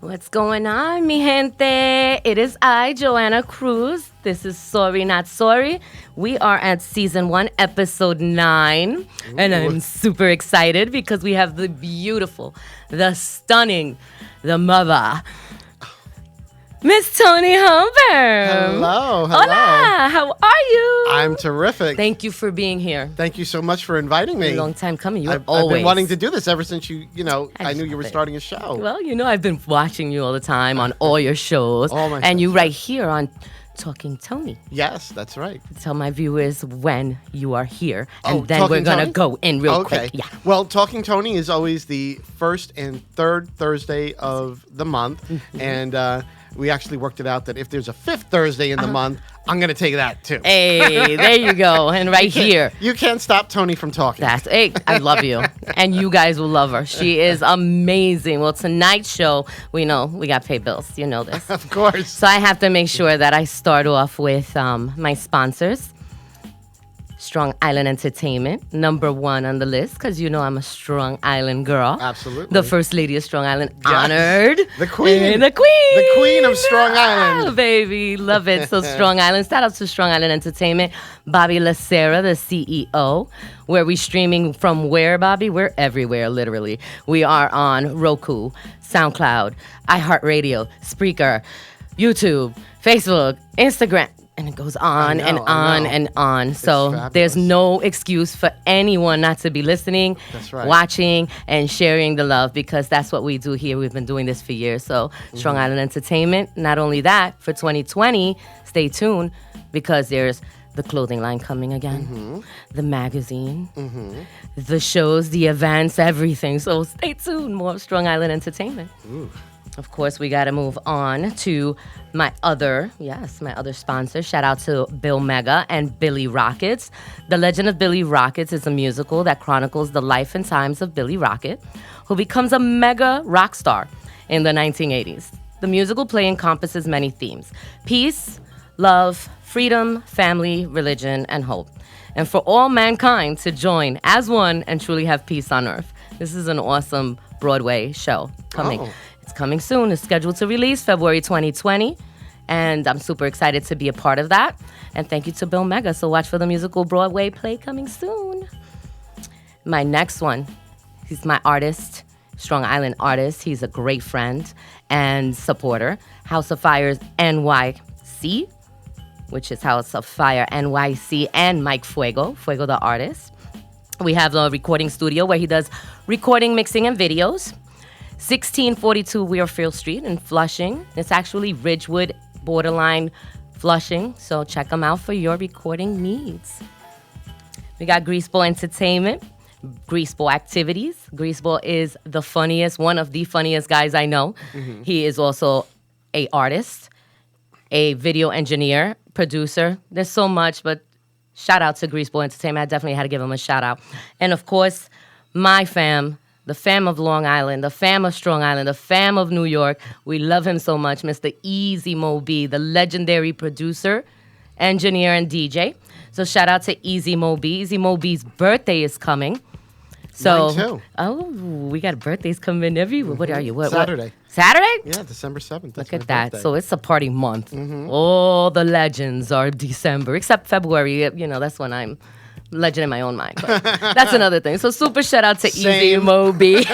What's going on, mi gente? It is I, Joanna Cruz. This is Sorry Not Sorry. We are at season 1, episode 9. Ooh. And I'm super excited because we have the beautiful, the stunning, the mother, Miss Toni Humber. Hello. Hola, how are you? I'm terrific. Thank you for being here. Thank you so much for inviting me. A long time coming. I've been wanting to do this ever since I knew you were starting a show. Well, I've been watching you all the time on all your shows. All my and shows. you right here on Talking Toni. Yes, that's right. Tell my viewers when you are here, and then Talking we're going to Toni? go in real Okay. quick. Yeah. Well, Talking Toni is always the first and third Thursday of the month. Mm-hmm. And we actually worked it out that if there's a fifth Thursday in the month, I'm going to take that too. Hey, there you go. And right here. You can't stop Toni from talking. Hey, I love you. And you guys will love her. She is amazing. Well, tonight's show, we know we got to pay bills. You know this. Of course. So I have to make sure that I start off with my sponsors. Strong Island Entertainment, number 1 on the list, because I'm a Strong Island girl. Absolutely. The First Lady of Strong Island, Yes. honored. The queen. The queen. The queen of Strong Island. Oh, baby, love it. So Strong Island, shout out to Strong Island Entertainment. Bobby Lacera, the CEO. Where we streaming from where, Bobby? We're everywhere, literally. We are on Roku, SoundCloud, iHeartRadio, Spreaker, YouTube, Facebook, Instagram. And it goes on and on and on. So fabulous. There's no excuse for anyone not to be listening, That's right. watching, and sharing the love, because that's what we do here. We've been doing this for years. So Strong Island Entertainment. Not only that, for 2020, stay tuned, because there's the clothing line coming again, the magazine, the shows, the events, everything. So stay tuned. More of Strong Island Entertainment. Ooh. Of course, we got to move on to my other sponsor. Shout out to Bill Mega and Billy Rockets. The Legend of Billy Rockets is a musical that chronicles the life and times of Billy Rocket, who becomes a mega rock star in the 1980s. The musical play encompasses many themes: peace, love, freedom, family, religion, and hope. And for all mankind to join as one and truly have peace on earth. This is an awesome Broadway show coming. Oh. It's coming soon. It's scheduled to release February 2020. And I'm super excited to be a part of that. And thank you to Bill Mega. So watch for the musical Broadway play coming soon. My next one, he's my artist, Strong Island artist. He's a great friend and supporter. House of Fire's NYC, which is House of Fire NYC, and Mike Fuego the artist. We have a recording studio where he does recording, mixing, and videos. 1642 Weirfield Street in Flushing. It's actually Ridgewood, borderline Flushing. So check them out for your recording needs. We got Greaseball Entertainment, Greaseball Activities. Greaseball is the funniest, one of the funniest guys I know. He is also a artist, a video engineer, producer. There's so much, but shout out to Greaseball Entertainment. I definitely had to give him a shout out. And of course, my fam, the fam of Long Island, the fam of Strong Island, the fam of New York. We love him so much, Mr. Easy Mo B, the legendary producer, engineer, and DJ. So shout out to Easy Mo B. Easy Mo B's birthday is coming. So, Mine too. Oh, we got birthdays coming everywhere. What are you? What? Saturday. Saturday? Yeah, December 7th. Look at that. So it's a party month. All the legends are December, except February. That's when I'm legend in my own mind. But that's another thing. So super shout out to Easy Mo B.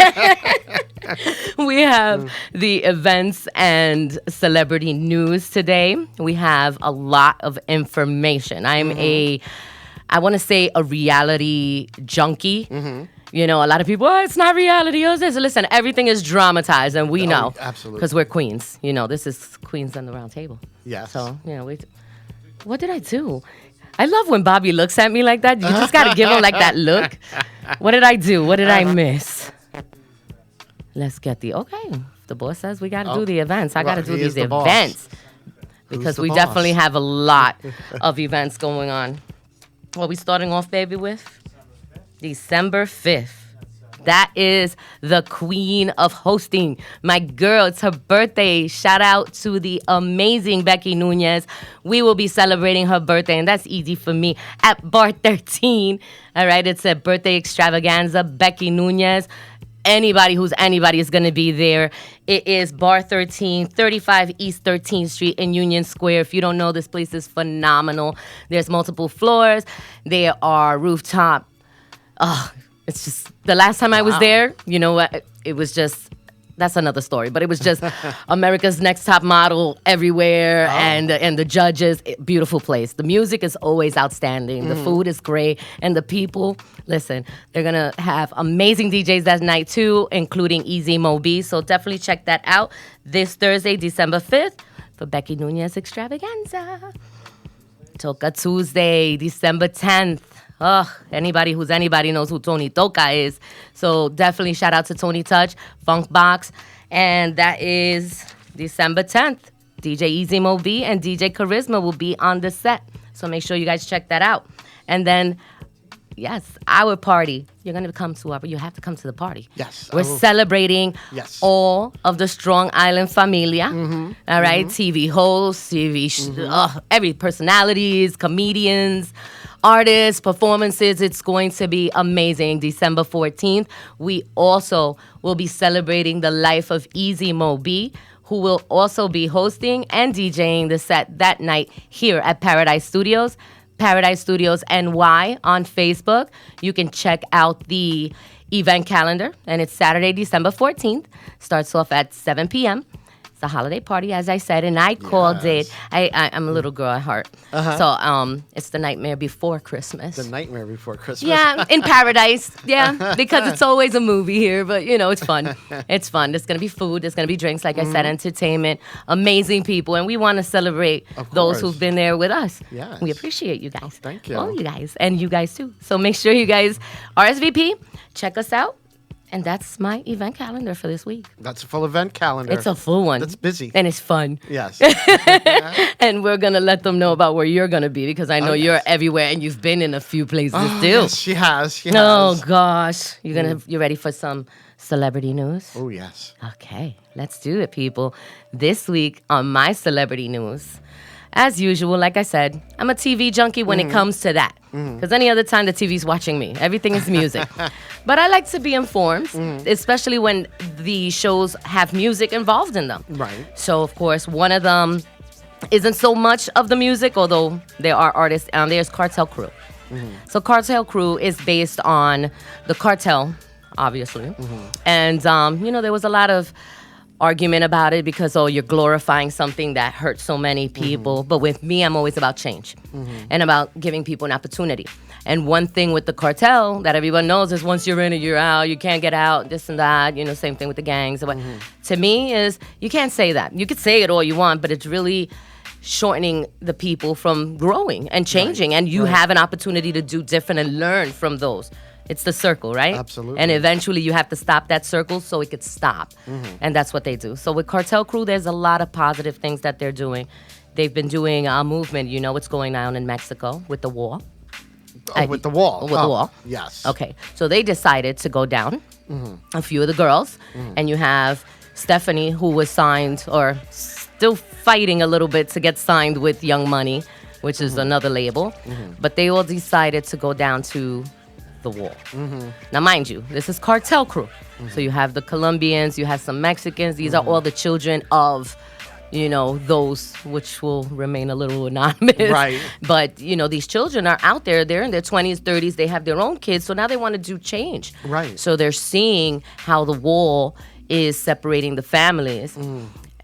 We have the events and celebrity news today. We have a lot of information. I'm I want to say a reality junkie. A lot of people, it's not reality. Listen, everything is dramatized, and we know. Absolutely. Because we're queens. This is Queens on the Round Table. Yes. So, what did I do? I love when Bobby looks at me like that. You just got to give him like that look. What did I do? What did I miss? Let's get okay. The boss says we got to do the events. I got to do these events. Because we definitely have a lot of events going on. What we starting off, baby, with? December 5th. That is the queen of hosting. My girl, it's her birthday. Shout out to the amazing Becky Nunez. We will be celebrating her birthday, and that's easy for me, at Bar 13. All right, it's a birthday extravaganza. Becky Nunez. anybody who's anybody is going to be there. It is Bar 13, 35 East 13th Street in Union Square. If you don't know, this place is phenomenal. There's multiple floors. There are rooftop. Oh, it's just, the last time I was there, you know what? It was just, that's another story, but it was just America's Next Top Model everywhere, and the judges. Beautiful place. The music is always outstanding. The food is great, and the people. Listen, they're gonna have amazing DJs that night too, including Easy Mo B. So definitely check that out this Thursday, December 5th, for Becky Nunez Extravaganza. Toca Tuesday, December 10th. Anybody who's anybody knows who Tony Toca is. So definitely shout out to Tony Touch, Funk Box. And that is December 10th. DJ Easy Mo B and DJ Charisma will be on the set. So make sure you guys check that out. And then, yes, our party. You have to come to the party. Yes. We're celebrating all of the Strong Island familia. All right? TV hosts, every personalities, comedians, artists, performances. It's going to be amazing. December 14th. We also will be celebrating the life of Easy Mo B, who will also be hosting and DJing the set that night here at Paradise Studios. Paradise Studios NY on Facebook. You can check out the event calendar, and it's Saturday, December 14th. Starts off at 7 p.m. It's a holiday party, as I said, and I called it. I'm a little girl at heart, so it's the Nightmare Before Christmas. The Nightmare Before Christmas. Yeah, in paradise. Yeah, because it's always a movie here, but you know it's fun. It's fun. There's gonna be food. There's gonna be drinks, like I said, entertainment, amazing people, and we want to celebrate those who've been there with us. Yes. We appreciate you guys. Oh, thank you. All you guys, and you guys too. So make sure you guys RSVP. Check us out. And that's my event calendar for this week. That's a full event calendar. It's a full one. That's busy. And it's fun. Yes. And we're going to let them know about where you're going to be, because I know you're everywhere and you've been in a few places too. Yes, she has. Oh, gosh. You ready for some celebrity news? Oh, yes. Okay, let's do it, people. This week on my celebrity news, as usual, like I said, I'm a TV junkie when it comes to that. Because any other time the TV's watching me, everything is music. But I like to be informed, especially when the shows have music involved in them. Right. So, of course, one of them isn't so much of the music, although there are artists. There's Cartel Crew. So Cartel Crew is based on the cartel, obviously. And, there was a lot of argument about it because, you're glorifying something that hurt so many people. But with me, I'm always about change and about giving people an opportunity. And one thing with the cartel that everyone knows is once you're in it, you're out. You can't get out, this and that. Same thing with the gangs. But to me is, you can't say that. You could say it all you want, but it's really shortening the people from growing and changing. And you have an opportunity to do different and learn from those. It's the circle, right? Absolutely. And eventually you have to stop that circle so it could stop. And that's what they do. So with Cartel Crew, there's a lot of positive things that they're doing. They've been doing a movement, what's going on in Mexico with the wall. With the wall. With the wall. Yes. Okay. So they decided to go down, a few of the girls. And you have Stephanie, who was signed, or still fighting a little bit to get signed with Young Money, which is another label. But they all decided to go down to the wall. Now, mind you, this is Cartel Crew. So you have the Colombians, you have some Mexicans. These are all the children of, those which will remain a little anonymous. Right. But, these children are out there. They're in their 20s, 30s. They have their own kids. So now they want to do change. Right. So they're seeing how the wall is separating the families.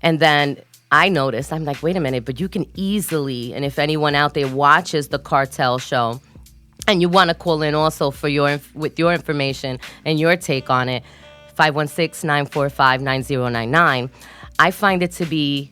And then I noticed, I'm like, wait a minute, but you can easily, and if anyone out there watches the Cartel show, and you want to call in also for with your information and your take on it, 516-945-9099. I find it to be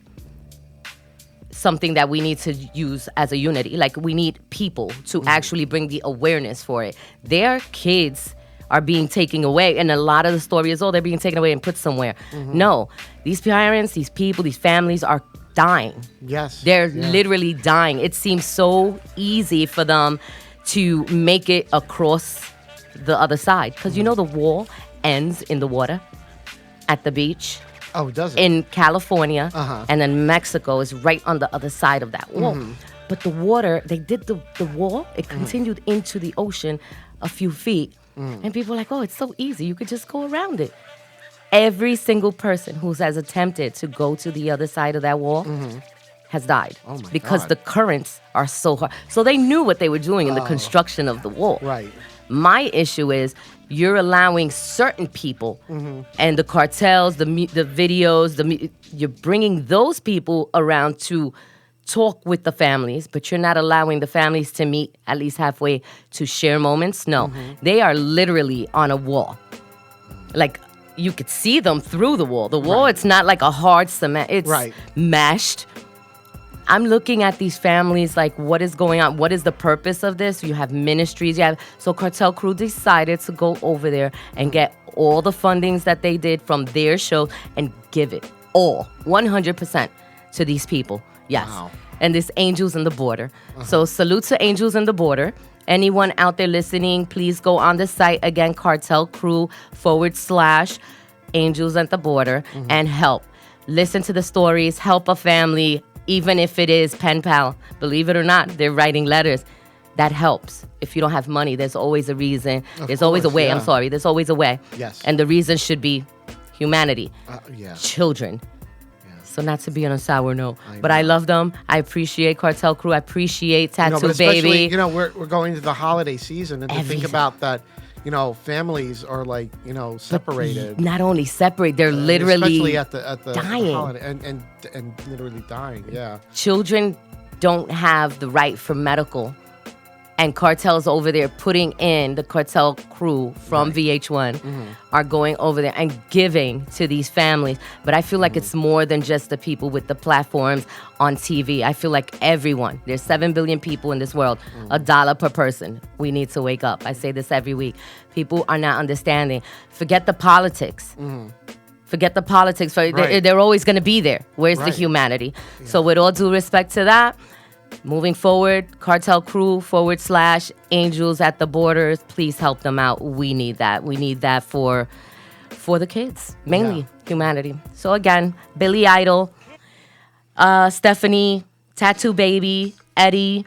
something that we need to use as a unity. Like, we need people to actually bring the awareness for it. Their kids are being taken away, and a lot of the story is, they're being taken away and put somewhere. No, these parents, these people, these families are dying. Yes. They're literally dying. It seems so easy for them to make it across the other side. Because the wall ends in the water at the beach. Oh, does it? In California. And then Mexico is right on the other side of that wall. But the water, they did the wall, it continued into the ocean a few feet. And people are like, oh, it's so easy. You could just go around it. Every single person who has attempted to go to the other side of that wall has died because the currents are so hard. So they knew what they were doing in the construction of the wall. Right. My issue is you're allowing certain people and the cartels, the videos, you're bringing those people around to talk with the families, but you're not allowing the families to meet at least halfway to share moments. No, they are literally on a wall. Like, you could see them through the wall. The wall, it's not like a hard cement. It's mashed. I'm looking at these families like, what is going on? What is the purpose of this? You have ministries. So Cartel Crew decided to go over there and get all the fundings that they did from their show and give it all, 100% to these people. Yes. Wow. And this Angels in the Border. So salute to Angels in the Border. Anyone out there listening, please go on the site again, Cartel Crew /Angels at the Border and help. Listen to the stories, help a family, even if it is pen pal. Believe it or not, they're writing letters. That helps. If you don't have money, there's always a reason. There's always a way. Yeah. I'm sorry. There's always a way. Yes. And the reason should be humanity. Children. So not to be on a sour note, but I love them. I appreciate Cartel Crew. I appreciate Tattoo Baby. We're going to the holiday season, and to think about that, families are like, separated. But not only separate, they're literally especially at the dying. Holiday, and literally dying. Yeah. Children don't have the right for medical. And Cartel's over there putting in, the Cartel Crew from VH1 are going over there and giving to these families. But I feel like it's more than just the people with the platforms on TV. I feel like everyone, there's 7 billion people in this world, $1 per person. We need to wake up. I say this every week. People are not understanding. Forget the politics. Forget the politics. They're always going to be there. Where's the humanity? Yeah. So with all due respect to that, moving forward, Cartel Crew /Angels at the Borders. Please help them out. We need that. We need that for the kids, mainly humanity. So again, Billy Idol, Stephanie, Tattoo Baby, Eddie,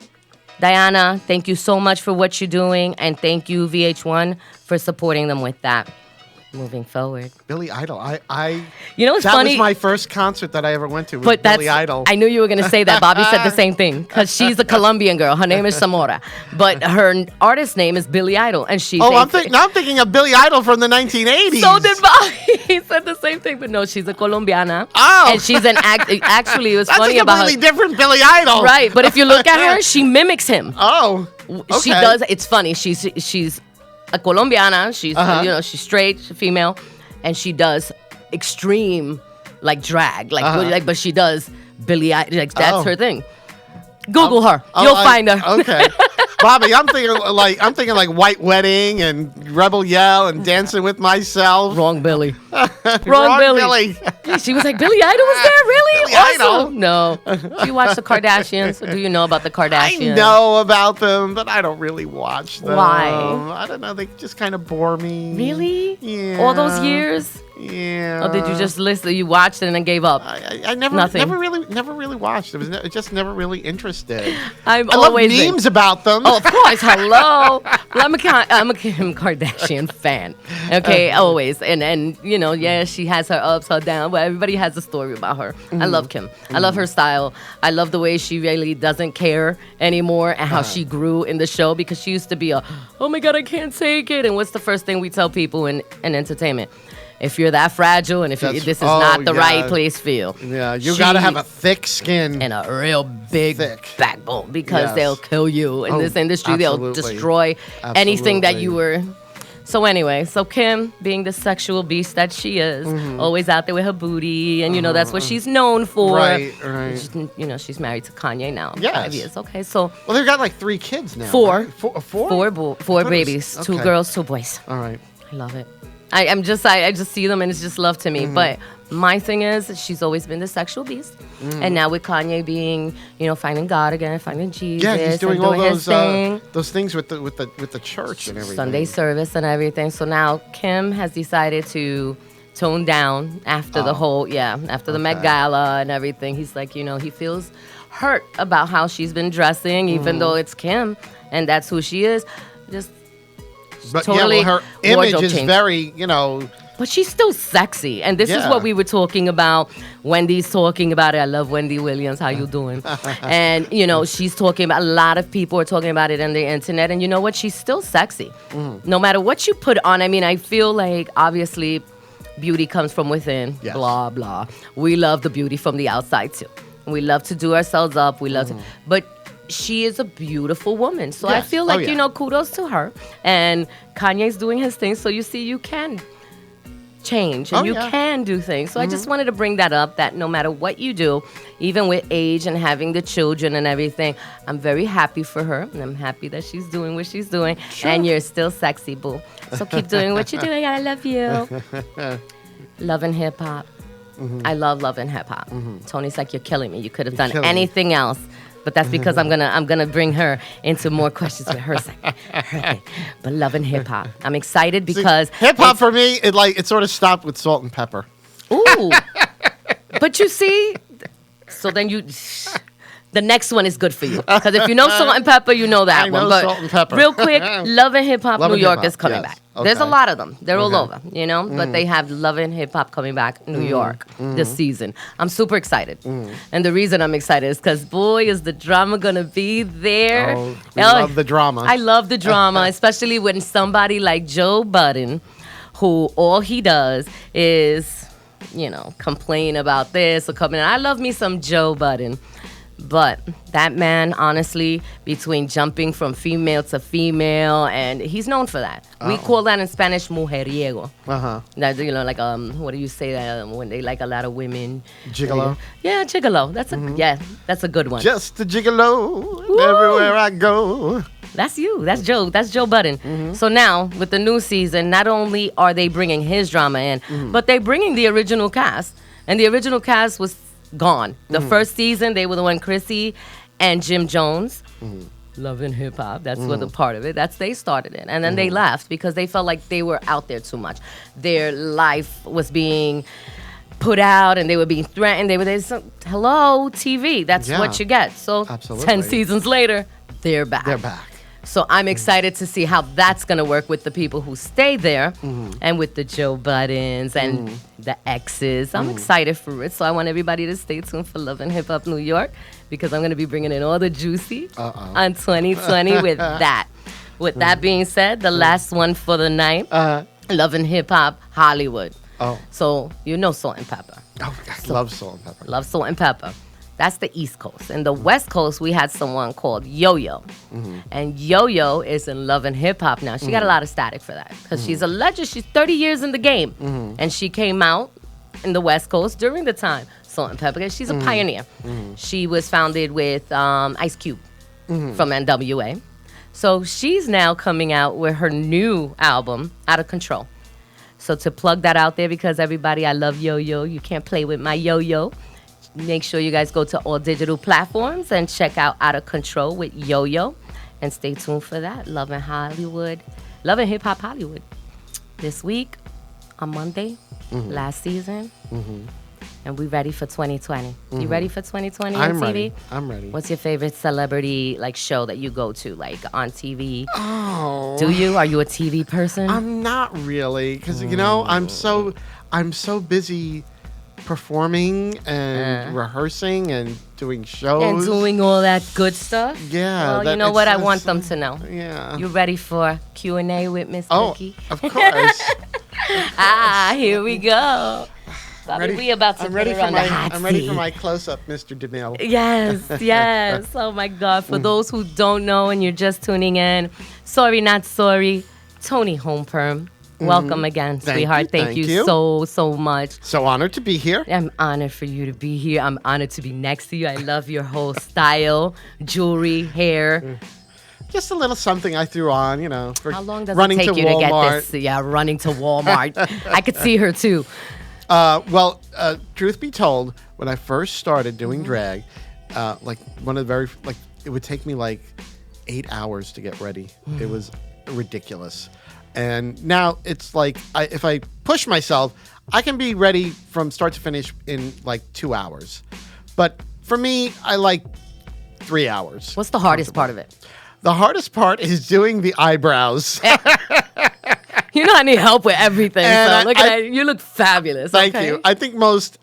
Diana, thank you so much for what you're doing. And thank you, VH1, for supporting them with that. Moving forward, Billy Idol. It's funny. That was my first concert that I ever went to. Was Billy Idol. I knew you were going to say that. Bobby said the same thing because she's a Colombian girl. Her name is Zamora, but her artist name is Billy Idol, and she. I'm thinking of Billy Idol from the 1980s. So did Bobby. He said the same thing, but no, she's a Colombiana. Oh, and she's an Actually, it was funny about her. That's a completely different Billy Idol. Right, but if you look at her, she mimics him. Oh, okay. She does. It's funny. She's a Colombiana. She's she's straight, she's female, and she does extreme drag, but she does Billie Eilish. Like that's her thing. Google her. You'll find her. Okay. Bobby, I'm thinking like White Wedding and Rebel Yell and Dancing with Myself. Wrong Billy. Wrong Billy. Yeah, she was like, Billy Idol was there? Really? Billy Idol? No. Do you watch the Kardashians? Or do you know about the Kardashians? I know about them, but I don't really watch them. Why? I don't know. They just kind of bore me. Really? Yeah. All those years? Yeah. Or did you just listen? You watched it and then gave up? I never really watched. It was just never really interested. I love memes about them. Oh, of course. Hello. Well, I'm a Kim Kardashian fan. Okay, always. And she has her ups, her downs, but everybody has a story about her. I love Kim. I love her style. I love the way she really doesn't care anymore and how she grew in the show, because she used to be oh my God, I can't take it. And what's the first thing we tell people in entertainment? If you're that fragile and this is not the right place for you. Yeah, you got to have a thick skin. And a real big backbone, because they'll kill you in this industry. Absolutely. They'll destroy anything that you were. So anyway, Kim, being the sexual beast that she is, always out there with her booty, and that's what she's known for. Right. She's married to Kanye now. Yes. 5 years. Okay, so. Well, they've got 3 kids now. 4. Right? Four babies. 2 girls, 2 boys. All right. I love it. I just see them and it's just love to me. But my thing is, she's always been the sexual beast, and now with Kanye being, finding God again, finding Jesus, yeah, he's doing all those things with the church and everything, Sunday service and everything. So now Kim has decided to tone down after the whole after the Met Gala and everything. He's like, he feels hurt about how she's been dressing, even though it's Kim and that's who she is. But totally yeah, well, her image wardrobe is change. very, But she's still sexy, and this is Yeah. what we were talking about. Wendy's talking about it. I love Wendy Williams. How you doing? And she's talking about. A lot of people are talking about it on the internet, and you know what? She's still sexy, no matter what you put on. I mean, I feel like obviously, beauty comes from within. Yes. Blah blah. We love the beauty from the outside too. We love to do ourselves up. We love to, but she is a beautiful woman. So I Yes. feel Oh, like yeah. kudos to her. And Kanye's doing his thing. So you see, you can change and Oh, you yeah. can do things. So I just wanted to bring that up, that no matter what you do, even with age and having the children and everything, I'm very happy for her, and I'm happy that she's doing what she's doing. And you're still sexy, boo. So keep doing what you're doing. I love you. Love and hip hop. I love Love and Hip Hop. Tony's like, you're killing me. You could have done killing me. anything else. But that's because I'm gonna bring her into more questions with her thing. But Love and Hip Hop. I'm excited because hip hop for me, it sort of stopped with Salt and Pepper. ooh. But you see, so then the next one is good for you. Because if you know Salt and Pepper, you know that I one. know But Salt and Pepper. real quick, Love and Hip Hop Love New and York Hip is Hop, coming yes. back. There's a Okay. lot of them. They're all Okay. over, but they have Love and Hip Hop coming back New York this season. I'm super excited. And the reason I'm excited is because, boy, is the drama going to be there. Oh, we love the drama. I love the drama, especially when somebody like Joe Budden, who all he does is, complain about this or coming. I love me some Joe Budden. But that man, honestly, between jumping from female to female, and he's known for that. We call that in Spanish mujeriego. That, like what do you say when they like a lot of women? Gigolo? Yeah, gigolo. That's a good one. Just a gigolo everywhere I go. That's you. That's Joe. That's Joe Budden. So now, with the new season, not only are they bringing his drama in, but they're bringing the original cast. And the original cast was gone. The first season, they were the one, Chrissy and Jim Jones. Love and Hip Hop. That's what the part of it. They started it. And then they left because they felt like they were out there too much. Their life was being put out and they were being threatened. Hello, TV. That's Yeah. what you get. So Absolutely. 10 seasons later, they're back. They're back. So I'm excited to see how that's going to work with the people who stay there and with the Joe Buddens and the exes. I'm excited for it. So I want everybody to stay tuned for Love and Hip Hop New York because I'm going to be bringing in all the juicy on 2020 with that. With that being said, the last one for the night, Love and Hip Hop Hollywood. Oh. So Salt and Pepper. Oh, I love Salt and Pepper. Love Salt and Pepper. That's the East Coast. In the West Coast, we had someone called Yo-Yo. And Yo-Yo is in Love and Hip Hop now. She got a lot of static for that because she's a legend. She's 30 years in the game. And she came out in the West Coast during the time. Salt and Pepper, because she's a pioneer. She was founded with Ice Cube from NWA. So she's now coming out with her new album, Out of Control. So to plug that out there, because everybody, I love Yo-Yo. You can't play with my Yo-Yo. Make sure you guys go to all digital platforms and check out Out of Control with Yo-Yo. And stay tuned for that. Love and Hollywood. Love and Hip Hop Hollywood. This week, on Monday, last season. And we ready for 2020. You ready for 2020 on TV? Ready. I'm ready. What's your favorite celebrity show that you go to, on TV? Oh. Do you? Are you a TV person? I'm not really, because I'm so busy performing and rehearsing and doing shows and doing all that good stuff? Yeah. Well, you know what? I want them to know. Yeah. You ready for Q&A with Miss Oh, Cookie? of course. Here we go. Bobby, we about to I'm ready put for her on my the hot I'm ready for seat. my close up, Mr. DeMille. Yes. Oh my God. For those who don't know and you're just tuning in, sorry, not sorry. Tony Homeperm. Welcome again, sweetheart. Thank you so much. So honored to be here. I'm honored for you to be here. I'm honored to be next to you. I love your whole style, jewelry, hair. Just a little something I threw on, for How long does running it take to you to get Walmart. this? Yeah, running to Walmart. I could see her too. Well, truth be told, when I first started doing drag, it would take me 8 hours to get ready. It was ridiculous. And now it's if I push myself, I can be ready from start to finish in 2 hours. But for me, I like 3 hours. What's the hardest part of it? The hardest part is doing the eyebrows. You know I need help with everything. And So look at that. You look fabulous. Thank okay? you. I think most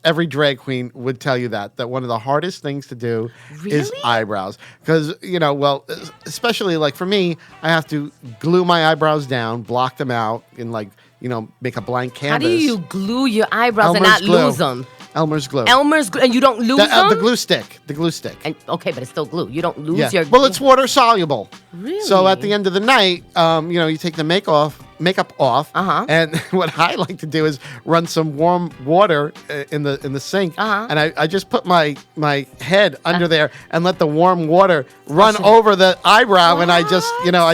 every drag queen would tell you that one of the hardest things to do is Really? eyebrows. Because, especially like for me, I have to glue my eyebrows down, block them out, and make a blank How canvas. do you glue your eyebrows and Elmer's not glue. lose them? Elmer's glue. Elmer's glue, and you don't lose them? The glue stick. The glue stick. And, okay, but it's still glue. You don't lose Yeah. your. Well, it's water soluble. Really? So at the end of the night, you take the makeup off. Uh-huh. And what I like to do is run some warm water in the sink, and I just put my head under there and let the warm water run over the eyebrow, and I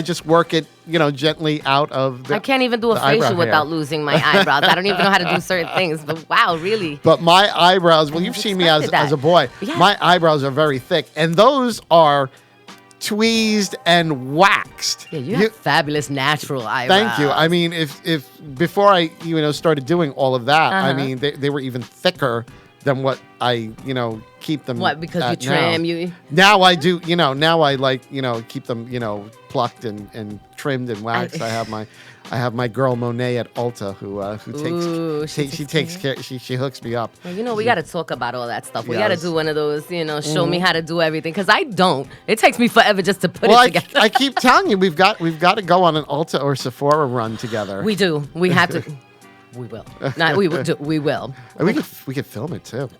just work it gently out of the. I can't even do a the eyebrow facial hair. without losing my eyebrows. I don't even know how to do certain things. But wow, really? But my eyebrows, well, you've seen me as expected that. a boy. Yeah. My eyebrows are very thick, and those are tweezed and waxed. Yeah, you have fabulous natural eyebrows. Thank you. I mean, if before I started doing all of that, I Uh-huh. mean they were even thicker than what I keep them. What, because you at trim, now. you- Now I do. Now I keep them plucked and trimmed and waxed. I have my girl Monet at Ulta who Ooh, she takes care. She hooks me up. Well, we got to talk about all that stuff. We got to Yes. do one of those, show me how to do everything. Because I don't. It takes me forever just to put it together. I keep telling you, we've got to go on an Ulta or Sephora run together. We do. We have to. We will. Not we will. We will. And we could film it too.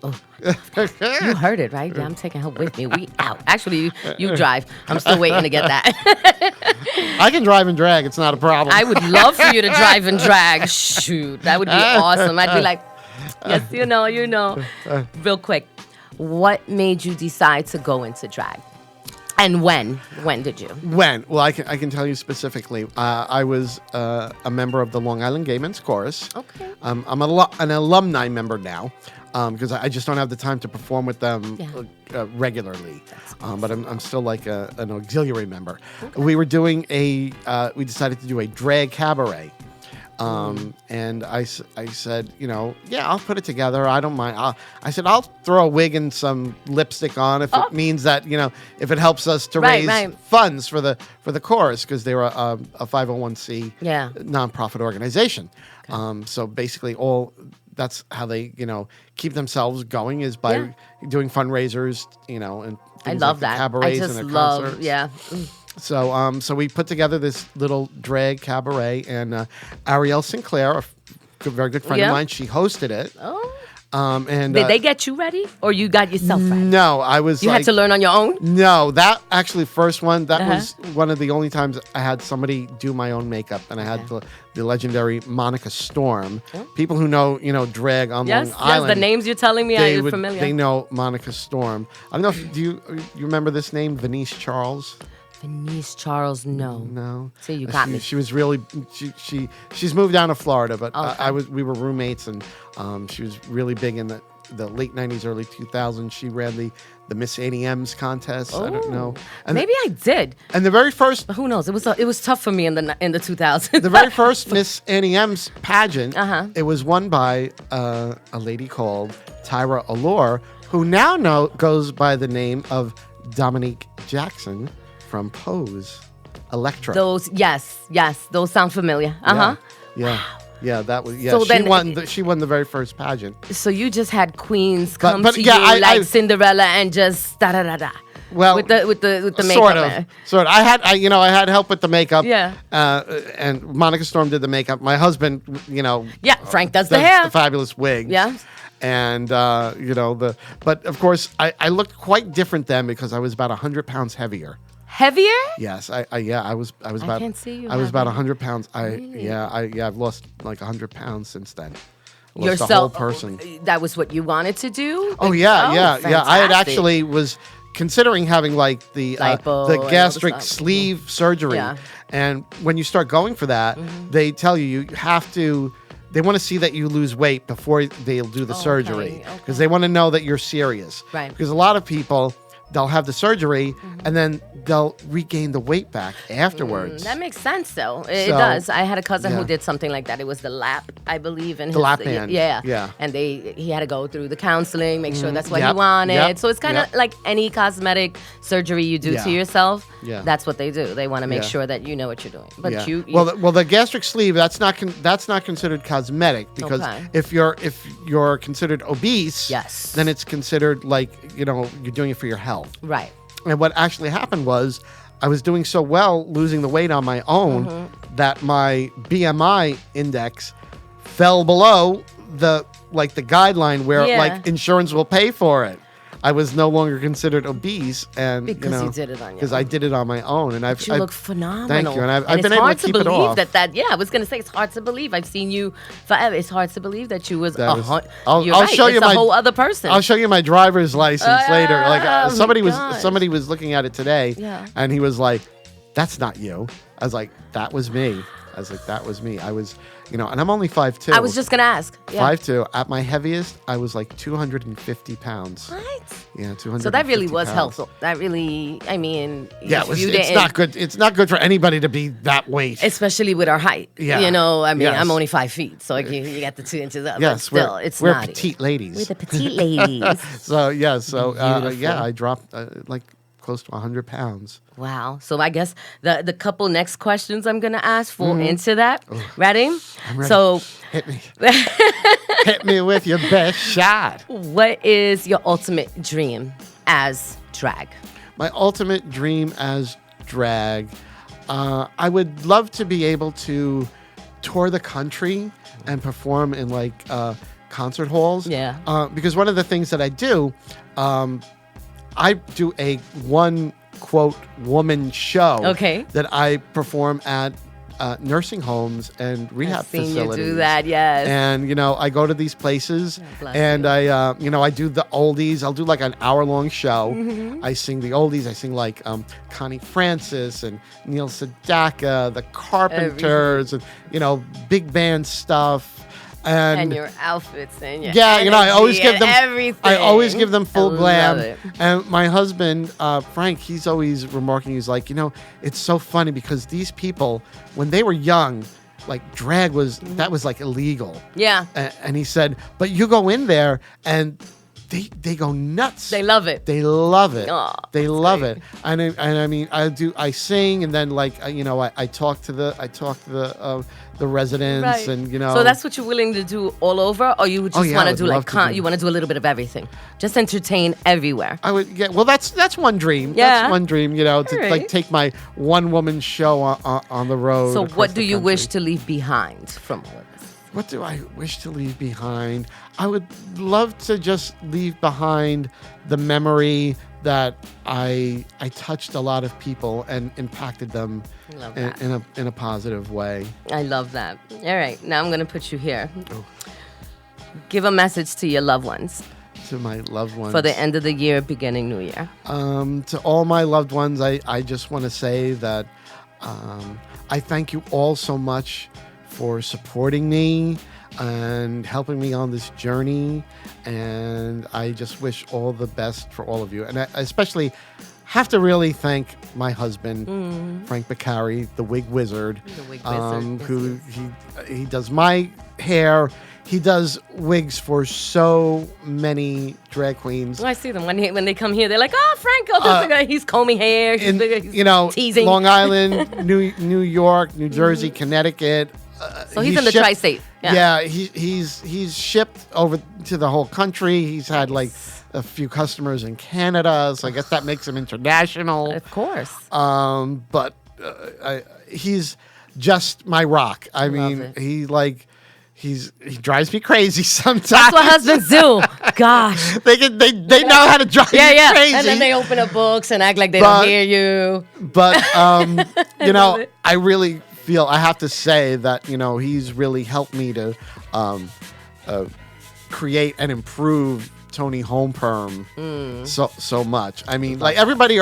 You heard it, right? Yeah, I'm taking her with me. We out. Actually, you drive. I'm still waiting to get that. I can drive and drag. It's not a problem. I would love for you to drive and drag. Shoot, that would be awesome. I'd be like, yes, you know. Real quick, what made you decide to go into drag? And when? When did you? When? Well, I can tell you specifically. I was a member of the Long Island Gay Men's Chorus. Okay. I'm an alumni member now because I just don't have the time to perform with them regularly. But I'm still like an auxiliary member. Okay. We were doing we decided to do a drag cabaret. And I said, I'll put it together. I don't mind. I said, I'll throw a wig and some lipstick on if it means that, if it helps us to raise funds for the chorus, because they were a 501c nonprofit organization. Okay. So basically that's how they, keep themselves going is by doing fundraisers, and I love that. cabarets I just and their love, concerts. So we put together this little drag cabaret, and Ariel Sinclair, a very good friend of mine, she hosted it. Oh. And did they get you ready, or you got yourself ready? No, I was. You had to learn on your own. No, that actually first one. That was one of the only times I had somebody do my own makeup, and I had the legendary Monica Storm. Oh. People who know drag on Long Island. Yes, the names you're telling me are familiar. They know Monica Storm. I don't know if you remember this name, Venice Charles. Venice Charles, no. See, you got me. She was really she's moved down to Florida, but we were roommates, and she was really big in the late 90s, early 2000s. She ran the Miss Annie M's contest. I don't know. And maybe I did. And the very first, but who knows? It was tough for me in the 2000s. The very first Miss Annie M's pageant, it was won by a lady called Tyra Allure, who now goes by the name of Dominique Jackson from Pose, Electra. Those, yes, those sound familiar. Yeah, that was So she won the very first pageant. So you just had queens come to you I Cinderella and just da da da da. Well, with the makeup. Sort of. I had help with the makeup. Yeah. And Monica Storm did the makeup. My husband, Frank does the hair. The fabulous wigs. Yeah. And but of course I looked quite different then because I was about 100 pounds heavier. Heavier? Yes, I was about. I can't see you. I was about 100 pounds. Really? I've lost like 100 pounds since then. Lost Yourself, the whole person. That was what you wanted to do? Oh yeah. Fantastic. I had actually was considering having like the gastric sleeve surgery. Yeah. And when you start going for that, they tell you have to. They want to see that you lose weight before they'll do the surgery because they want to know that you're serious. Right. Because a lot of people, they'll have the surgery and then they'll regain the weight back afterwards. That makes sense, though. It So, does. I had a cousin yeah. who did something like that. It was the lap, I believe, in The lap band. Yeah, Yeah. And he had to go through the counseling, make sure that's what he Yep. wanted. Yep. So it's kind of Yep. like any cosmetic surgery you do Yeah. to yourself. Yeah. That's what they do. They want to make Yeah. sure that you know what you're doing. But Yeah. you well, the gastric sleeve that's not considered cosmetic because Okay. if you're considered obese, Yes. then it's considered like you're doing it for your health. right. And what actually happened was I was doing so well losing the weight on my own that my BMI index fell below the guideline where Yeah. like insurance will pay for it. I was no longer considered obese, and Because you did it on your because I did it on my own, and You look phenomenal. Thank you, and I've been it's able to hard keep it believe off. that. Yeah, I was gonna say it's hard to believe. I've seen you forever. It's hard to believe that you was That is- you're I'll right. show you it's my- a whole other person. I'll show you my driver's license later. Like Oh, somebody my was gosh. somebody was looking at it today, Yeah. and he was like, "That's not you." I was like, "That was me." I was like, "That was me." I was, and I'm only 5'2". I was just gonna ask. Yeah. 5'2". At my heaviest, I was like 250 pounds. What? Yeah, 250. So that really was pounds. helpful. That really, I mean, Yeah, if it was, you it's didn't- not good. It's not good for anybody to be that weight. especially with our height. Yeah. I mean, Yes. I'm only 5 feet, so you got the 2 inches up. Yes, but still, we're it's we're not petite ladies. We're the petite ladies. So yeah, Beautiful. I dropped like close to 100 pounds. Wow. So I guess the couple next questions I'm gonna ask fall into that. Ready? I'm ready. So, Hit me. Hit me with your best shot. what is your ultimate dream as drag? My ultimate dream as drag, I would love to be able to tour the country and perform in like concert halls. Yeah. Because one of the things that I do, I do a one quote woman show. Okay. That I perform at nursing homes and rehab I've seen facilities. you do that, yes. And I go to these places bless and you. I do the oldies. I'll do like an hour-long show. Mm-hmm. I sing the oldies. I sing like Connie Francis and Neil Sedaka, the Carpenters, and big band stuff. And your outfits and your Yeah, I always energy give them. and everything. I always give them full I glam. love it. And my husband, Frank, he's always remarking. He's like, it's so funny because these people, when they were young, like drag was like illegal. Yeah. And he said, but you go in there and they go nuts. They love it. They love it. Aw, They that's love great. it. And I mean, I sing and then like I talk to the residents Right. and So that's what you're willing to do all over, or you would just yeah, I want to would do love like to do- you want to do a little bit of everything, just entertain everywhere. I would get. Well, that's one dream. Yeah. That's one dream. To Alright. like take my one woman show on the road. So across what do the you wish country. to leave behind from all of this? What do I wish to leave behind? I would love to just leave behind the memory that I touched a lot of people and impacted them Love in, that. in a positive way. I love that. All right, now I'm gonna put you here. Oh. Give a message to your loved ones To my loved ones. for the end of the year, beginning New Year. To all my loved ones, I just want to say that I thank you all so much for supporting me and helping me on this journey. And I just wish all the best for all of you. And I especially have to really thank my husband, Frank Beccari, the wig wizard, The wig wizard, who he does my hair. He does wigs for so many drag queens. Well, I see them when they come here. They're like, "Oh, Franco, he's combing hair. He's, he's teasing." Long Island, New York, New Jersey, Connecticut. So he's in the tri-state. Yeah, he's shipped over to the whole country. He's had like a few customers in Canada, so I guess that makes him international. Of course. But he's just my rock. I mean, it. he drives me crazy sometimes. That's what husbands do. Gosh. they know how to drive Yeah, me yeah. crazy. And then they open up books and act like they But- don't hear you. But love it. I really feel I have to say that he's really helped me to create and improve Tony Home perm so much. I mean, like everybody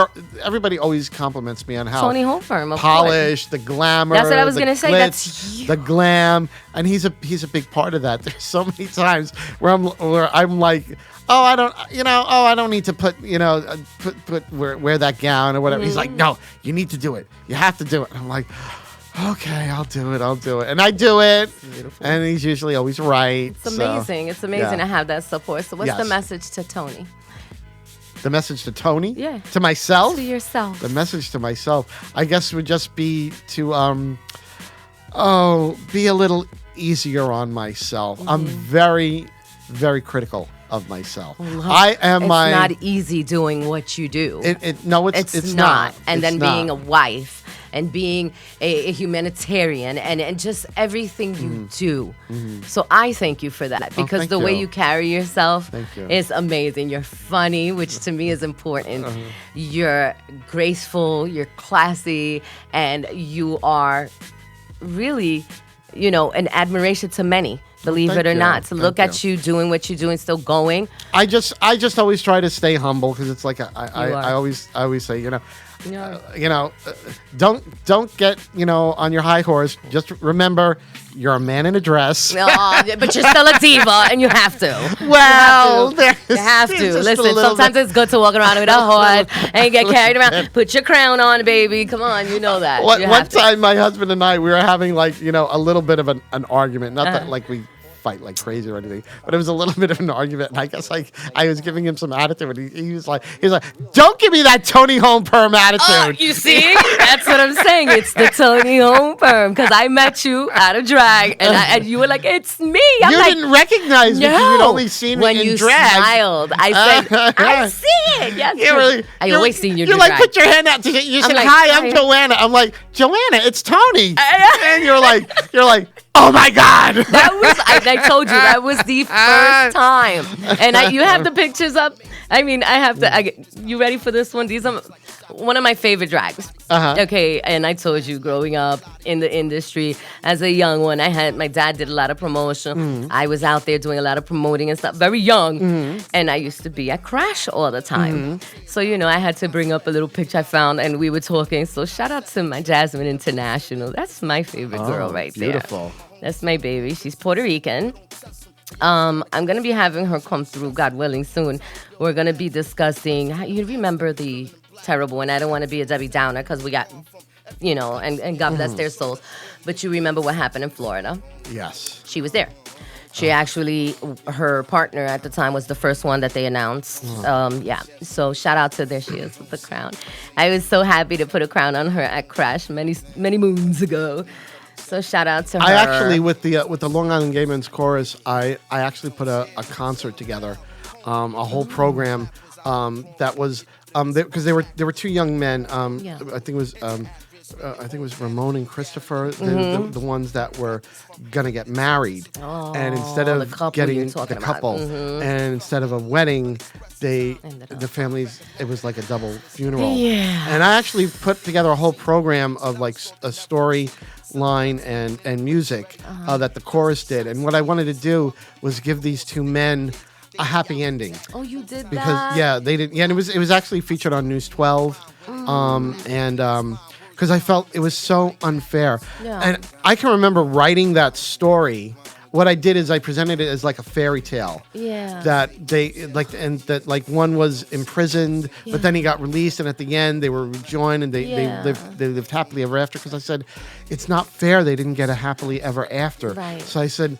always compliments me on how Tony Home perm, of polished, the glamour. That's what I was gonna say. Glitz, That's you. the glam, and he's a big part of that. There's so many times where I'm like, oh, I don't need to put wear that gown or whatever. He's like, no, you need to do it. You have to do it. And I'm like, okay, I'll do it. And I do it. Beautiful. And he's usually always right. It's amazing. It's amazing to have that support. So what's Yes. the message to Tony? The message to Tony? Yeah. To myself? To yourself. The message to myself, I guess, would just be to be a little easier on myself. I'm very, very critical of myself. I am It's my. not easy doing what you do. It's not. It's not. And It's then not. being a wife and being a humanitarian and just everything you do. So I thank you for that because thank the way you. you carry yourself Thank you. is amazing. You're funny, which to me is important. You're graceful, you're classy, and you are really, an admiration to many. Believe Thank it or you. not, to look Thank at you doing what you're doing, still going. I just always try to stay humble because it's like You I are. always say Yeah. don't get on your high horse. Just remember you're a man in a dress. Aw, but you're still a diva, and you have to. Well, You have to. there's just a Listen, little sometimes bit- it's good to walk around with a horse and get carried around. Put your crown on, baby. Come on, you know that. One You have to. time, my husband and I, we were having a little bit of an argument. Not that like we fight like crazy or anything, but it was a little bit of an argument. And I guess I was giving him some attitude, and he was like, "Don't give me that Tony Home perm attitude." You see? That's what I'm saying. It's the Tony Home perm because I met you out of drag, and you were like, "It's me." I'm you like, didn't recognize me because you'd only seen when me in you drag. smiled, I said, "I see it." Yes, I always seen you. You like put your hand out to you said, like, "Hi, I'm hi." Joanna." I'm like, "Joanna, it's Tony," and you're like, "Oh my God!" That was I told you that was the first time, and you have the pictures up. I mean, I have to. You ready for this one? These are one of my favorite drags. Okay, and I told you, growing up in the industry as a young one, my dad did a lot of promotion. I was out there doing a lot of promoting and stuff, very young, and I used to be at Crash all the time. So I had to bring up a little picture I found, and we were talking. So shout out to my Jasmine International. That's my favorite girl right there. Beautiful. That's my baby. She's Puerto Rican. I'm going to be having her come through, God willing, soon. We're going to be discussing, you remember the terrible, and I don't want to be a Debbie Downer because we got, and God bless their souls. But you remember what happened in Florida. Yes. She was there. She actually, her partner at the time was the first one that they announced. So shout out to, there she is with the crown. I was so happy to put a crown on her at Crash many moons ago. So shout out to her. I actually, with the Long Island Gay Men's Chorus, I actually put a concert together, a whole program that was because there were two young men. I think it was Ramon and Christopher, the ones that were gonna get married, and instead the of couple getting you're the talking about. couple, and instead of a wedding, the families, it was like a double funeral. Yeah. And I actually put together a whole program of like a story line and music that the chorus did, and what I wanted to do was give these two men a happy ending. Oh, you did Because that? they did, and it was actually featured on News 12, because I felt it was so unfair. Yeah. And I can remember writing that story. What I did is I presented it as like a fairy tale. Yeah. That they like one was imprisoned, but then he got released, and at the end they were rejoined, and they lived happily ever after. Because I said, it's not fair they didn't get a happily ever after. Right. So I said,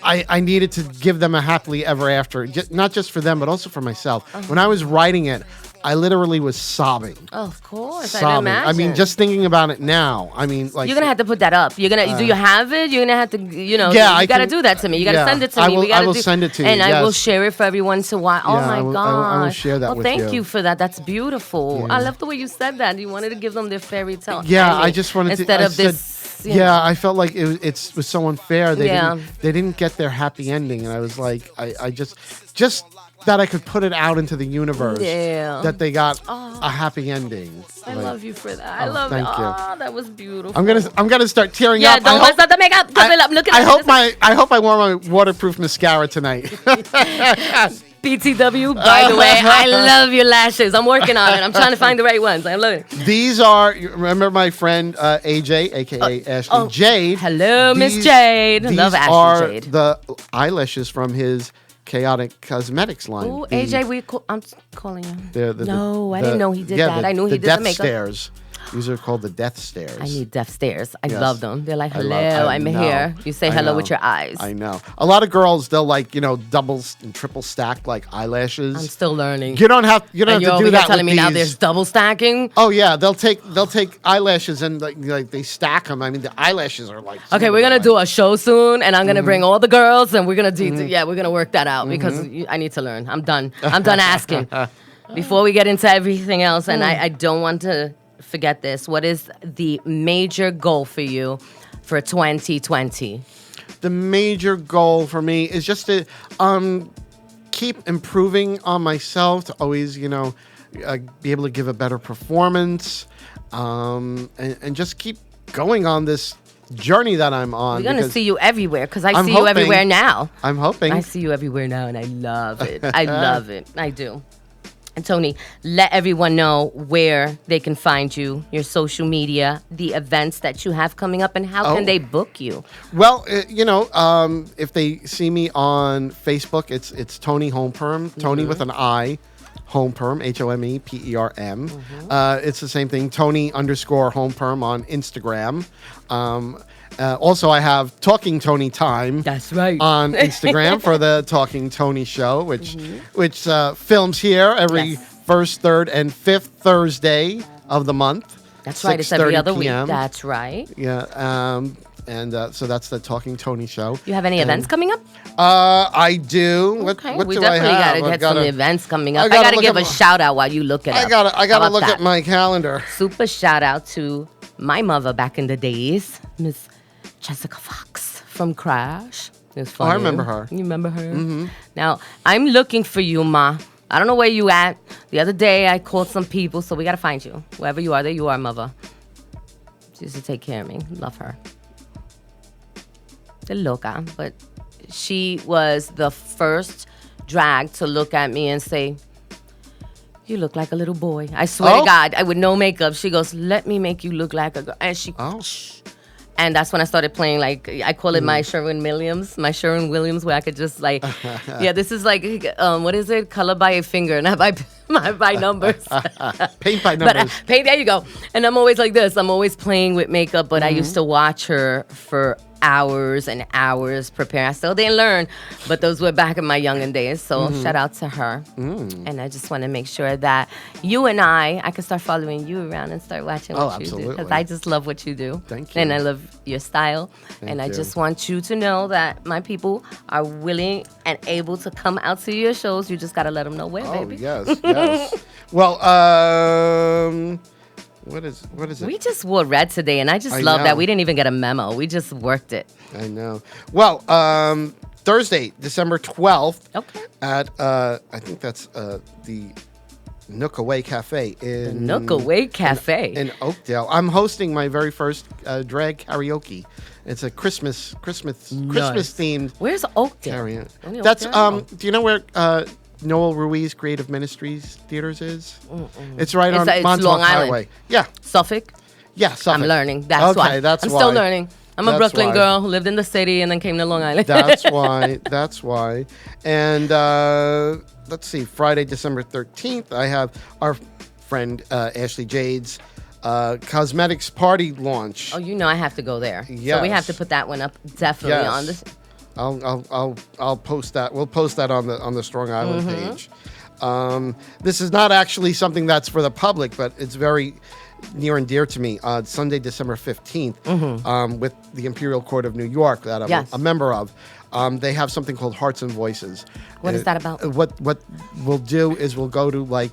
I needed to give them a happily ever after, not just for them, but also for myself. When I was writing it, I literally was sobbing. Oh, of course. I Sobbing. imagine. I mean, just thinking about it now. I mean, like You're gonna have to put that up. You're gonna do you have it? You're gonna have to, Yeah, I you gotta can- do that to me. You gotta yeah, send it to I me. will- We gotta I will send it to you, and I will yes. share it for everyone to watch. Oh Yeah, my I will- god! I will share that well, with thank you. you for that. That's beautiful. I love the way you said that. You wanted to give them their fairy tale. Yeah, ending I just wanted instead to. of this. you know. Yeah, I felt like it was so unfair. They Yeah. didn't get their happy ending, and I was like, I just that I could put it out into the universe. Yeah. That they got a happy ending. I Like, love you for that. I oh, love thank it. you. Oh, that was beautiful. I'm gonna start tearing Yeah, up. don't mess up the makeup. I'm looking I at hope this. I wore my waterproof mascara tonight. BTW, by the way, I love your lashes. I'm working on it. I'm trying to find the right ones. I love it. These are, you remember my friend AJ, aka Ashley Jade. Hello, Miss Jade. These Love Ashley are Jade. the eyelashes from his Chaotic Cosmetics line. Oh, AJ, I'm calling you. No, I didn't know he did that. I knew he did the makeup. Stairs. These are called the death stairs. I need death stares. I Yes. love them. They're like, I hello, I'm know. here. You say I hello know. with your eyes. I know. A lot of girls, they'll like, double and triple stack like eyelashes. I'm still learning. You don't have and to you're over do here that telling with me now these. there's double stacking. Oh yeah, they'll take eyelashes and like they stack them. I mean, the eyelashes are like. Okay, we're gonna do a show soon, and I'm gonna bring all the girls, and we're gonna we're gonna work that out because I need to learn. I'm done. I'm done asking. Before we get into everything else, and I don't want to forget this. What is the major goal for you for 2020? The major goal for me is just to keep improving on myself, to always be able to give a better performance, and just keep going on this journey that I'm on. We're gonna see you everywhere because I I'm see you hoping- everywhere now. I'm hoping. I see you everywhere now, and I love it. I love it. I do. And Tony, let everyone know where they can find you, your social media, the events that you have coming up, and how can they book you? Well, if they see me on Facebook, it's Tony Homeperm, Tony with an I, Homeperm, HOMEPERM. It's the same thing, Tony_Homeperm on Instagram. Also, I have Talking Tony Time. That's right. On Instagram for the Talking Tony Show, which films here every first, third, and fifth Thursday of the month. That's right. It's every 6:30 other week. PM. That's right. Yeah. So that's the Talking Tony Show. You have any events coming up? I do. Okay, What we do I definitely have? gotta get some events coming up. I gotta gotta look give at a shout out while you look it up. I gotta How about look that? at my calendar. Super shout out to my mother back in the days, Miss Jessica Fox from Crash. It was funny. I remember her. You remember her? Mm-hmm. Now, I'm looking for you, Ma. I don't know where you at. The other day, I called some people, so we got to find you. Wherever you are, there you are, Mother. She used to take care of me. Love her. The loca. But she was the first drag to look at me and say, you look like a little boy. I swear to God, with no makeup. She goes, let me make you look like a girl. And she... And that's when I started playing, like, I call it my Sherwin Williams, where I could just, like, this is like, what is it? Color by a finger, not by numbers. Paint by numbers. But paint, there you go. And I'm always like this. I'm always playing with makeup, but I used to watch her for hours and hours preparing. I still didn't learn, but those were back in my youngin' days. So shout out to her. And I just want to make sure that you and I can start following you around and start watching what you do. Because I just love what you do. Thank you. And I love your style. Thank I you. just want you to know that my people are willing and able to come out to your shows. You just got to let them know where, baby. Yes. Well, what is it? We just wore red today, and I just love that. We didn't even get a memo. We just worked it. I know. Well, Thursday, December 12th. Okay. At I think that's the Nook Away Cafe in Nook Away Cafe in Oakdale. I'm hosting my very first drag karaoke. It's a Christmas themed. Where's Oakdale? Karaoke. That's Do you know where Noel Ruiz Creative Ministries Theaters is? It's right on Montauk Long Island. Highway. Yeah. Suffolk. Yeah, Suffolk. I'm learning. That's why. I'm still learning. I'm a Brooklyn girl who lived in the city and then came to Long Island. That's why. And let's see, Friday, December 13th, I have our friend Ashley Jade's cosmetics party launch. Oh, you know I have to go there. Yes. So we have to put that one up definitely on this. I'll post that. We'll post that on the Strong Island page. This is not actually something that's for the public, but it's very near and dear to me. Sunday, December 15th, with the Imperial Court of New York that I'm a member of. They have something called Hearts and Voices. What is that about? What we'll do is we'll go to like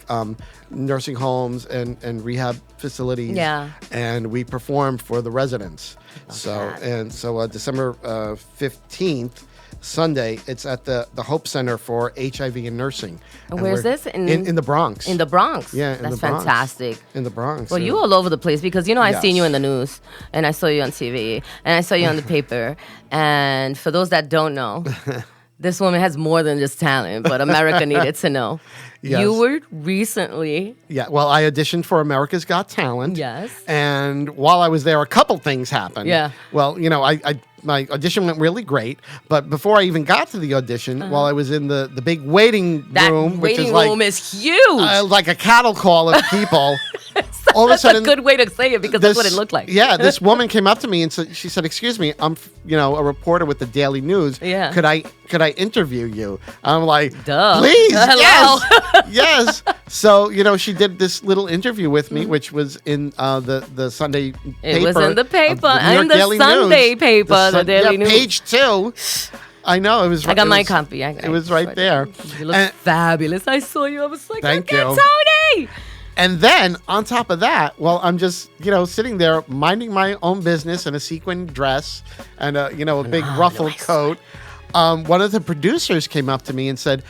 nursing homes and rehab facilities. Yeah. And we perform for the residents. So December 15th, Sunday, it's at the Hope Center for HIV and Nursing. And where's this? In the Bronx. In the Bronx. Yeah, in That's the Bronx. fantastic. In the Bronx. Well, yeah. you all over the place because, I've seen you in the news and I saw you on TV and I saw you on the paper. And for those that don't know, this woman has more than just talent, but America needed to know. Yes. You were recently. Yeah, well, I auditioned for America's Got Talent. Yes. And while I was there, a couple things happened. Yeah. Well, my audition went really great, but before I even got to the audition, while I was in the big waiting That room, which waiting is like room is huge. like a cattle call of people. All of a That's sudden, a good way to say it because that's what it looked like. Yeah, this woman came up to me and she said, "Excuse me, I'm a reporter with the Daily News. Yeah. Could I interview you?" I'm like, Duh. "Please, Hello. yes." So she did this little interview with me, which was in the Sunday paper. It was in the of paper, New York in the Daily Sunday News. paper, the Daily News. Page 2. I know it was. I got it my was- copy. It was right there. You look And- fabulous. I saw you. I was like, Thank look at you. Tony. And then on top of that, I'm just, sitting there minding my own business in a sequin dress and a big ruffled coat. One of the producers came up to me and said,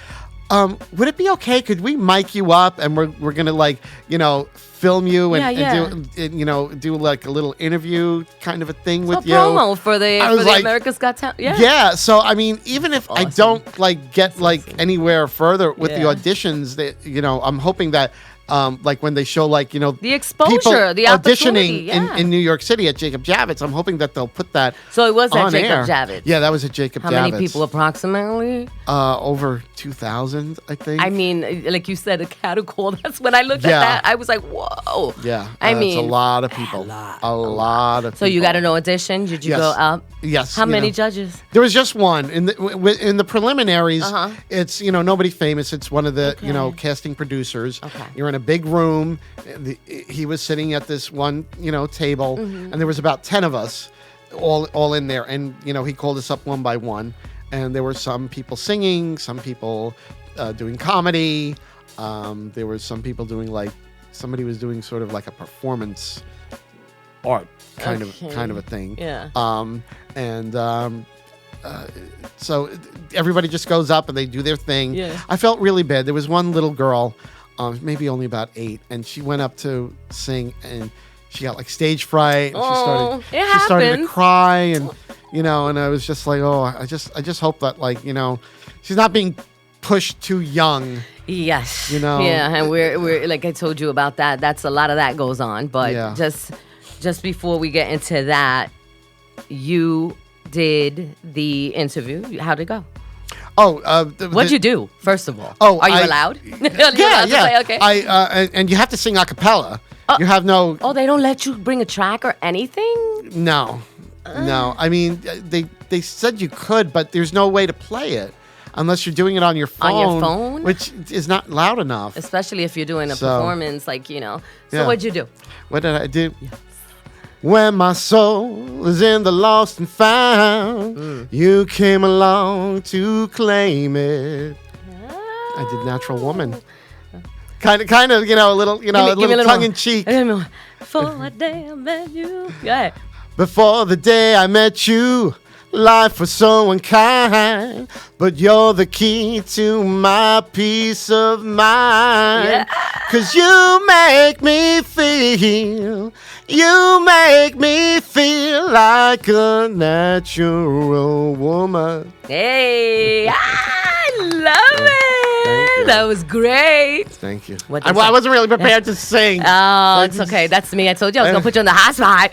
would it be okay? Could we mic you up and we're going to film you and do like a little interview kind of a thing with you. Promo for the I was like, America's Got Talent. Yeah. Yeah. So, I mean, even if I awesome. don't get anywhere further with the Yeah. auditions that, I'm hoping that when they show the exposure, people the opportunity, auditioning in New York City at Jacob Javits, I'm hoping that they'll put that So it was at on Jacob air. Javits. Yeah, that was at Jacob How Javits. many people approximately? Over 2,000, I think. I mean, like you said, a cattle call. That's when I looked at Yeah. that. I was like, whoa. Yeah, I it's mean, a lot of people. A lot of people. So you got an audition? Did you Yes. go up? Yes. How many judges? There was just one in the preliminaries. It's nobody famous. It's one of the casting producers. Okay. You're in a big room. He was sitting at this one table, and there was about 10 of us, all in there. And he called us up one by one, and there were some people singing, some people doing comedy. There were some people doing somebody was doing sort of like a performance art kind of a thing. Yeah. So everybody just goes up and they do their thing. Yeah. I felt really bad. There was one little girl, maybe only about 8, and she went up to sing and she got stage fright. And Oh, she started to happens. cry and and I was just like, oh, I just hope that she's not being pushed too young. Yes. Yeah, and we're like I told you about that. That's a lot of that goes on. But Yeah. just before we get into that, you did the interview. How'd it go? Oh, What'd you do, first of all? Oh, Are you I- allowed? Yeah. To say, okay. And you have to sing a cappella. You have no. Oh, they don't let you bring a track or anything? No. I mean, they said you could, but there's no way to play it unless you're doing it on your phone. On your phone? Which is not loud enough. Especially if you're doing a So- performance, So Yeah. what'd you do? What did I do? When my soul is in the lost and found, you came along to claim it. I did Natural Woman. Kind of, a little, Give me a little tongue in cheek. For a day I met you. Go ahead. Before the day I met you, life was so unkind, but you're the key to my peace of mind. Yeah. 'Cause you make me feel like a natural woman. Hey, I love it. Thank you. That was great. Thank you. What I did you- wasn't really prepared to sing. Oh, it's okay. That's me. I told you I was going to put you on the hot spot.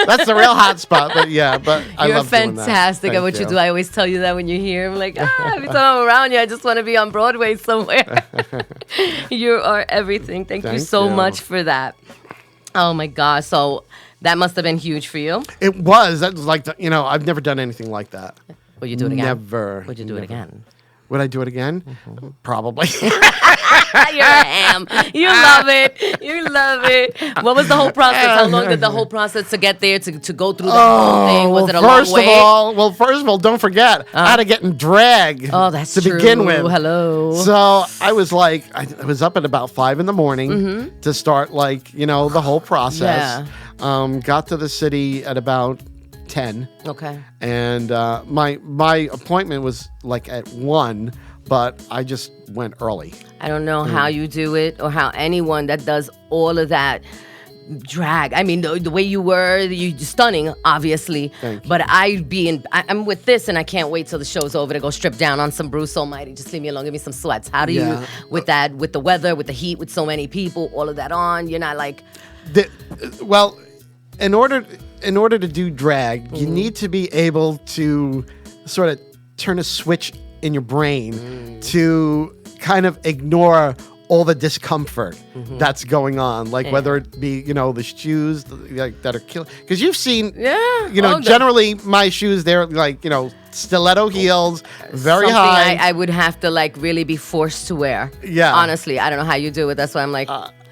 That's the real hot spot, but yeah, I You're love doing that. fantastic at Thank what you do. I always tell you that when you're here. I'm like, every time I'm around you, I just want to be on Broadway somewhere. You are everything. Thank you Thank so you. much for that. Oh, my gosh. So that must have been huge for you. It was. That was I've never done anything like that. Will you do it again? Never. Would you do it Never. again? Would I do it again? Probably. You're a ham. You love it. You love it. What was the whole process? How long did the whole process to get there, to go through the whole thing? Was it a long way? First of all, don't forget, I had to get in drag Oh, that's to true. begin with. Hello. So I was I was up at about 5 a.m. to start the whole process. Got to the city at about 10. Okay. And my appointment was at 1, but I just went early. I don't know how you do it or how anyone that does all of that drag. I mean, the way you were, you stunning, obviously. Thank you. But I'm with this, and I can't wait till the show's over to go strip down on some Bruce Almighty. Just leave me alone. Give me some sweats. How do you, with the weather, with the heat, with so many people, all of that on? You're not like. Well, in order to do drag, you need to be able to sort of turn a switch in your brain to kind of ignore all the discomfort that's going on, like whether it be the shoes that are killing. Because you've seen, generally my shoes, they're like stiletto heels, very high. I would have to like really be forced to wear. Yeah, honestly, I don't know how you do it. That's why I'm like,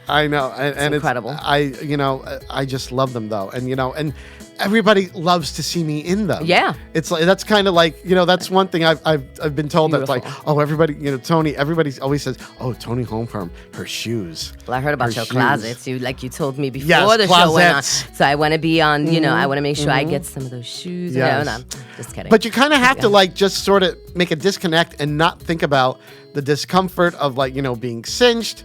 I know, and it's incredible. I just love them though, and everybody loves to see me in them. Yeah, it's like that's kind of like that's one thing I've been told. Beautiful. That's like, oh, everybody, Tony, everybody always says, oh, Tony Holmgren, her shoes. Well, I heard about your closets. You told me before the closets. show went on. So I want to be on. I want to make sure I get some of those shoes. Yes. No, just kidding. But you kind of have to like just sort of make a disconnect and not think about the discomfort of being cinched,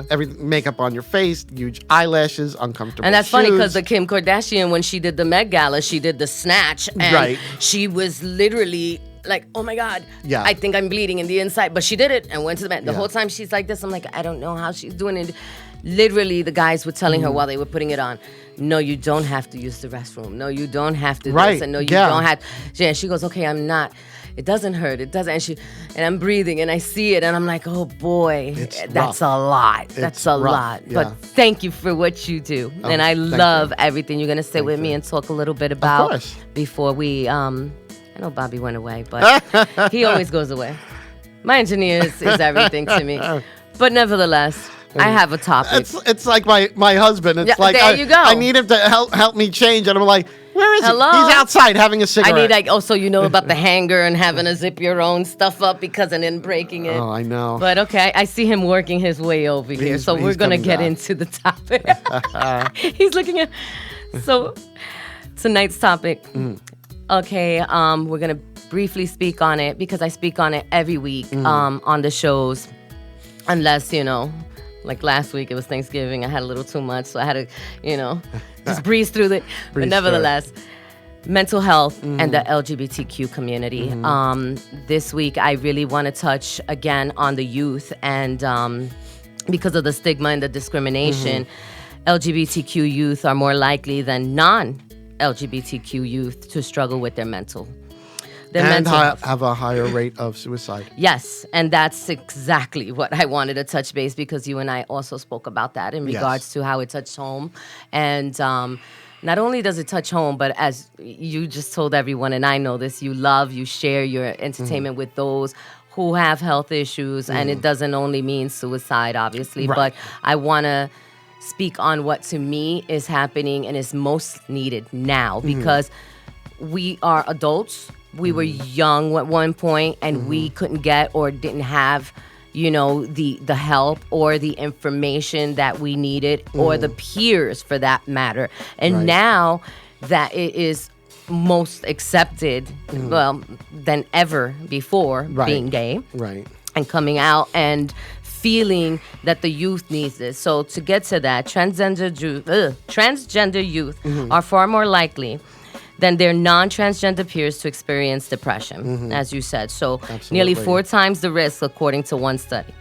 every makeup on your face, huge eyelashes, uncomfortable. And that's shoes. funny because the Kim Kardashian, when she did the Met Gala, she did the snatch, and she was literally like, "Oh my God, I think I'm bleeding in the inside," but she did it and went to the Met. The whole time she's like this. I'm like, I don't know how she's doing it. Literally, the guys were telling her while they were putting it on, "No, you don't have to use the restroom. No, you don't have to do this, and no, you don't have." And she goes, "Okay, I'm not." It doesn't hurt. It doesn't. And I'm breathing and I see it and I'm like, oh boy, that's a lot. That's a lot. Yeah. But thank you for what you do. And I love everything. You're going to sit with me and talk a little bit about before we, I know Bobby went away, but he always goes away. My engineer is everything to me. But nevertheless, I have a topic. It's like my husband. It's like, there you go. I need him to help me change. And I'm like, where is Hello? he? He's outside having a cigarette. I need, so you know about the hanger and having to zip your own stuff up and then breaking it. Oh, I know. But okay, I see him working his way over here. So we're going to get into the topic. He's looking at, so tonight's topic. Okay, we're going to briefly speak on it because I speak on it every week on the shows. Unless, like last week, it was Thanksgiving. I had a little too much, so I had to, just breeze through it. But nevertheless, mental health and the LGBTQ community. This week, I really want to touch again on the youth. And because of the stigma and the discrimination, LGBTQ youth are more likely than non-LGBTQ youth to struggle with their mental have a higher rate of suicide. Yes, and that's exactly what I wanted to touch base because you and I also spoke about that in regards to how it touched home. And not only does it touch home, but as you just told everyone, and I know this, you share your entertainment with those who have health issues, and it doesn't only mean suicide, obviously, but I want to speak on what to me is happening and is most needed now because we are adults. We were young at one point and we couldn't get or didn't have, the help or the information that we needed or the peers for that matter. And now that it is most accepted, than ever before being gay and coming out and feeling that the youth needs this. So to get to that, transgender youth are far more likely than their non-transgender peers to experience depression, as you said. So nearly 4 times the risk, according to one study.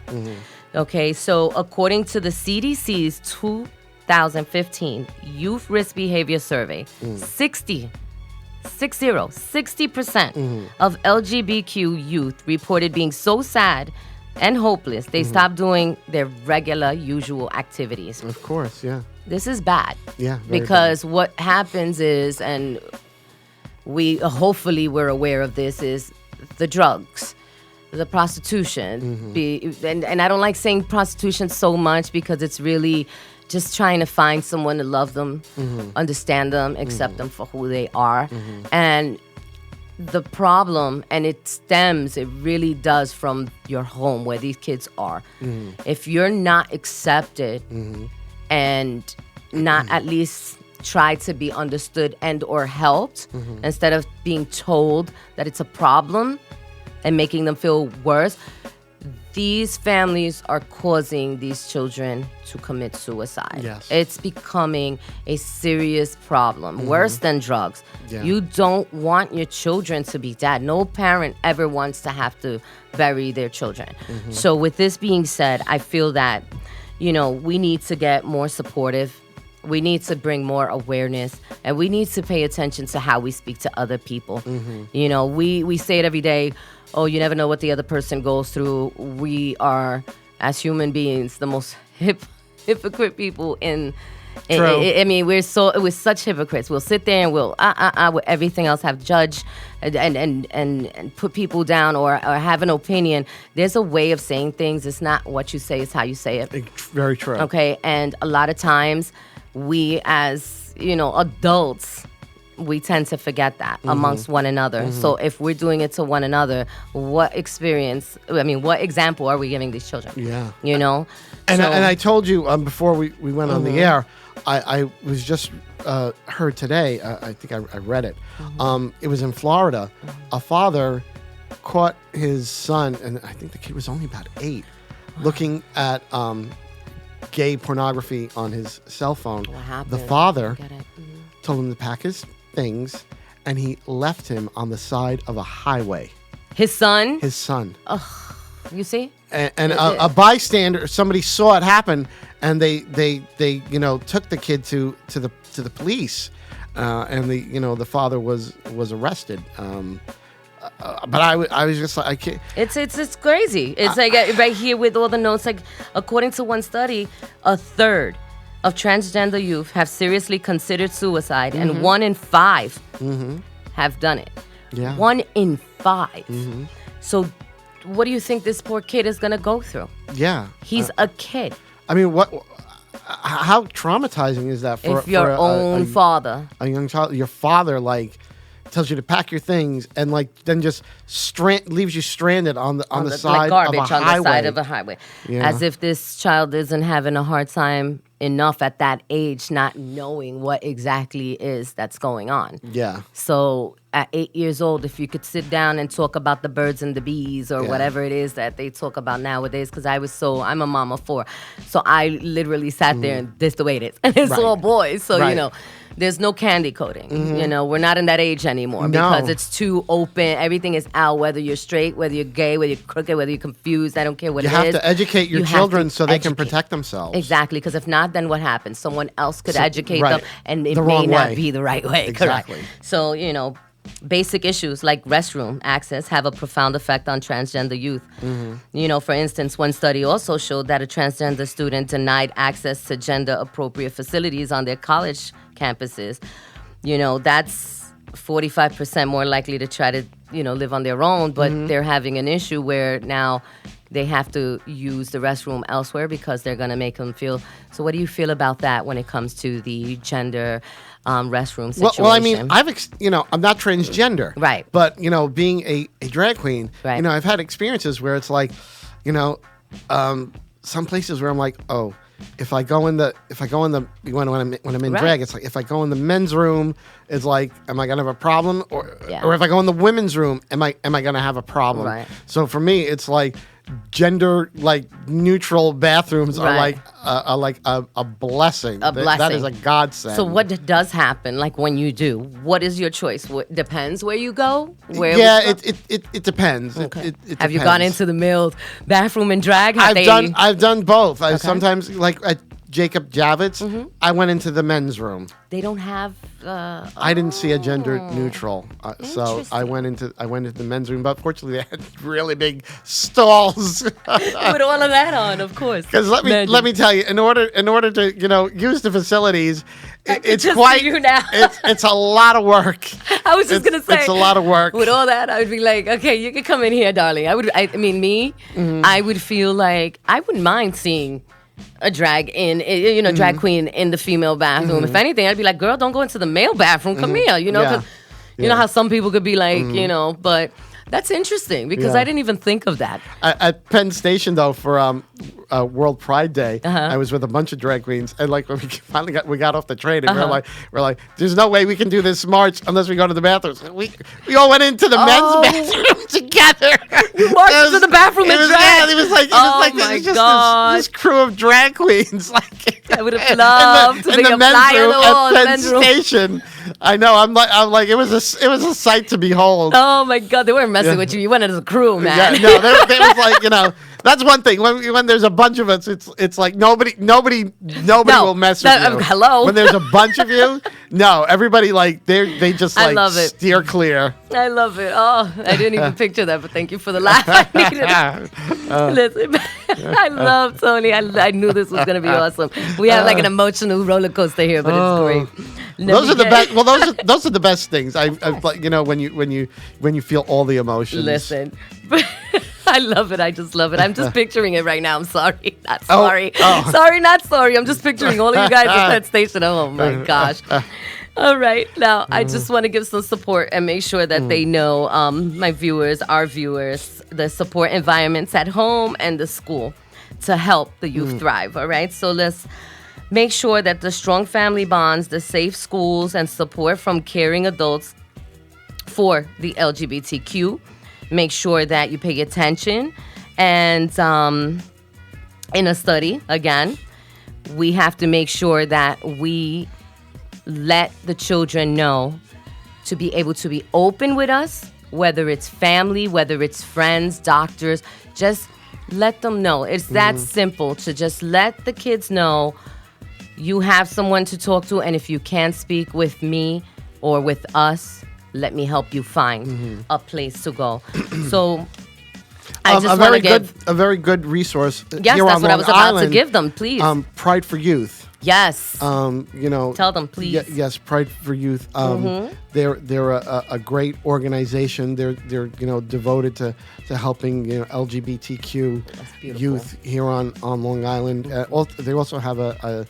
Okay, so according to the CDC's 2015 Youth Risk Behavior Survey, 60% of LGBTQ youth reported being so sad and hopeless, they stopped doing their regular, usual activities. Of course, yeah. This is bad. Yeah, because what happens is, and hopefully we're aware of this, is the drugs, the prostitution. And I don't like saying prostitution so much because it's really just trying to find someone to love them, understand them, accept them for who they are. And the problem, and it really does from your home where these kids are. If you're not accepted and not at least try to be understood and or helped instead of being told that it's a problem and making them feel worse, these families are causing these children to commit suicide. Yes. It's becoming a serious problem, worse than drugs. Yeah. You don't want your children to be dead. No parent ever wants to have to bury their children. So with this being said, I feel that, we need to get more supportive. We need to bring more awareness, and we need to pay attention to how we speak to other people. We say it every day, oh, you never know what the other person goes through. We are, as human beings, the most hypocrite people in. True. I mean, we're such hypocrites. We'll sit there and we'll with everything else have judged and put people down or have an opinion. There's a way of saying things. It's not what you say; it's how you say it. Very true. Okay, and a lot of times we, as adults, we tend to forget that amongst one another. So if we're doing it to one another, what example are we giving these children? Yeah. And I told you before we went on the air, I was just heard today, I think I read it. It was in Florida. A father caught his son, and I think the kid was only about 8, looking at gay pornography on his cell phone. What happened? The father Get it. told him to pack his things, and he left him on the side of a highway. His son? His son. You see? And a bystander, somebody saw it happen, and they took the kid to the police, and the father was arrested. But I was just like, I can't. It's crazy. It's like right here with all the notes. Like, according to one study, a third of transgender youth have seriously considered suicide, and 1 in 5 have done it. Yeah. 1 in 5. So, what do you think this poor kid is gonna go through? Yeah. He's a kid. I mean, how traumatizing is that for If your own father, a young child, your father tells you to pack your things and then just leaves you stranded on the side like of garbage a on highway. the side of a highway, Yeah. as if this child isn't having a hard time enough at that age, not knowing what exactly is that's going on. Yeah. So at 8 years old, if you could sit down and talk about the birds and the bees or Yeah. whatever it is that they talk about nowadays, because I'm a mom of 4, so I literally sat there and this is the way it is, and it's Right. all boys, so Right. there's no candy coating. We're not in that age anymore because it's too open. Everything is out, whether you're straight, whether you're gay, whether you're crooked, whether you're confused. I don't care what You it have is. to educate your You have children to so they can educate. protect themselves. Exactly, because if not, then what happens? Someone else could educate right. them, and it The may wrong not way. be the right way. Exactly. Correct. So, basic issues like restroom access have a profound effect on transgender youth. For instance, one study also showed that a transgender student denied access to gender-appropriate facilities on their college campuses. That's 45% more likely to try to, live on their own, but they're having an issue where now they have to use the restroom elsewhere because they're going to make them feel. So what do you feel about that when it comes to the gender restroom situation? Well, I mean, I'm not transgender. Right. But, being a drag queen, Right. I've had experiences where it's like, some places where I'm like, oh, when I'm in Right. drag, it's like if I go in the men's room, it's like, am I gonna have a problem? Or Yeah. if I go in the women's room, am I gonna have a problem? Right. So for me, it's like gender neutral bathrooms Right. are like a blessing. A blessing. That is a godsend. So what does happen? Like when you do, what is your choice? What depends where you go? Yeah, it depends. Okay. It Have you gone depends. into the male bathroom and drag? I've done both. I Okay. sometimes like at Jacob Javits, I went into the men's room. They don't have. I didn't see a gender neutral, so I Interesting. went into the men's room. But fortunately, they had really big stalls. With all of that on, of course. Because let me tell you, in order to use the facilities, it's just quite see you now. it's a lot of work. I was just gonna say it's a lot of work. With all that, I would be like, okay, you can come in here, darling. I would feel like I wouldn't mind seeing a drag drag queen in the female bathroom. If anything, I'd be like, girl, don't go into the male bathroom. Come here, 'cause Yeah. you know how some people could be like, but that's interesting because Yeah. I didn't even think of that. At Penn Station, though, for World Pride Day, Uh-huh. I was with a bunch of drag queens, and when we finally got off the train, and Uh-huh. we're like, there's no way we can do this march unless we go to the bathrooms. We all went into the Oh. men's bathroom together. You marched to the bathroom and drag. Yeah, it was like, this crew of drag queens. Like, I would have loved to be a fly on the wall at Penn Station. I know. I'm like, it was a sight to behold. Oh my God, they weren't messing with you. You went as a crew, man. Yeah, no, they was like, that's one thing. When there's a bunch of us, it's like nobody will mess with you. Hello. When there's a bunch of you, no, everybody like they just like steer clear. I love it. Oh, I didn't even picture that, but thank you for the laugh. I needed it. Listen, I love Tony. I knew this was gonna be awesome. We have like an emotional roller coaster here, but it's great. Those are the best. Well, those are the best things. I like when you feel all the emotions. Listen. I love it. I just love it. I'm just picturing it right now. I'm sorry. Not sorry. Sorry, not sorry. I'm just picturing all of you guys at that station. Oh, my gosh. All right. Now, I just want to give some support and make sure that they know, my viewers, our viewers, the support environments at home and the school to help the youth thrive. All right. So let's make sure that the strong family bonds, the safe schools, and support from caring adults for the LGBTQ. Make sure that you pay attention. And in a study, again, we have to make sure that we let the children know to be able to be open with us, whether it's family, whether it's friends, doctors. Just let them know. It's that simple to just let the kids know you have someone to talk to. And if you can't speak with me or with us, let me help you find a place to go. So I just want to give a very good resource. Yes, here that's on what I was Long about Island, to give them. Please, Pride for Youth. Yes. Tell them, please. Yes, Pride for Youth. They're a great organization. They're devoted to helping LGBTQ youth here on Long Island. They also have a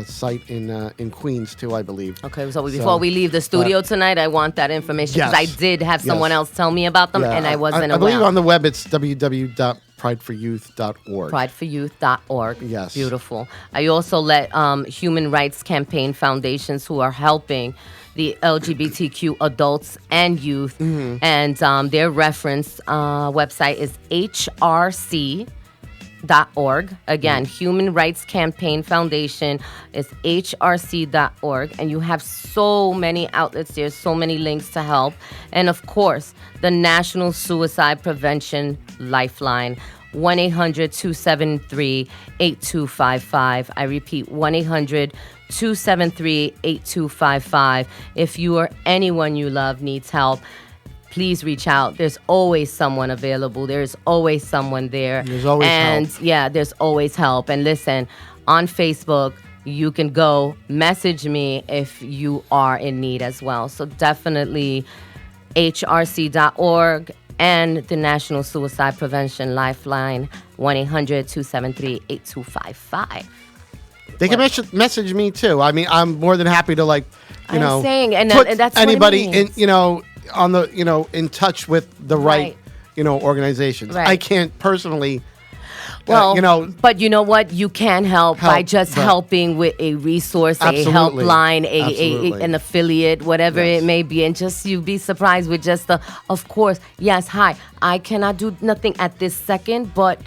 site in Queens too, I believe. Okay, so before we leave the studio tonight, I want that information because I did have someone else tell me about them, and I wasn't aware. I believe on the web it's www.prideforyouth.org. Prideforyouth.org. Yes. Beautiful. I also let Human Rights Campaign foundations who are helping the LGBTQ adults and youth, and their reference website is HRC.org. Again, Human Rights Campaign Foundation is hrc.org, and you have so many outlets there, so many links to help. And of course, the National Suicide Prevention Lifeline, 1-800-273-8255. I repeat, 1-800-273-8255. If you or anyone you love needs help, please reach out. There's always someone available. There's always someone there. There's always help. Yeah, there's always help. And listen, on Facebook, you can go message me if you are in need as well. So definitely hrc.org and the National Suicide Prevention Lifeline, 1-800-273-8255. They can message me too. I mean, I'm more than happy to put that's anybody what it means. in on the in touch with the right organizations. Right. I can't personally. But you know what? You can help by just helping with a resource, a helpline, an affiliate, whatever it may be. And just you'd be surprised with just of course, yes, hi, I cannot do nothing at this second, but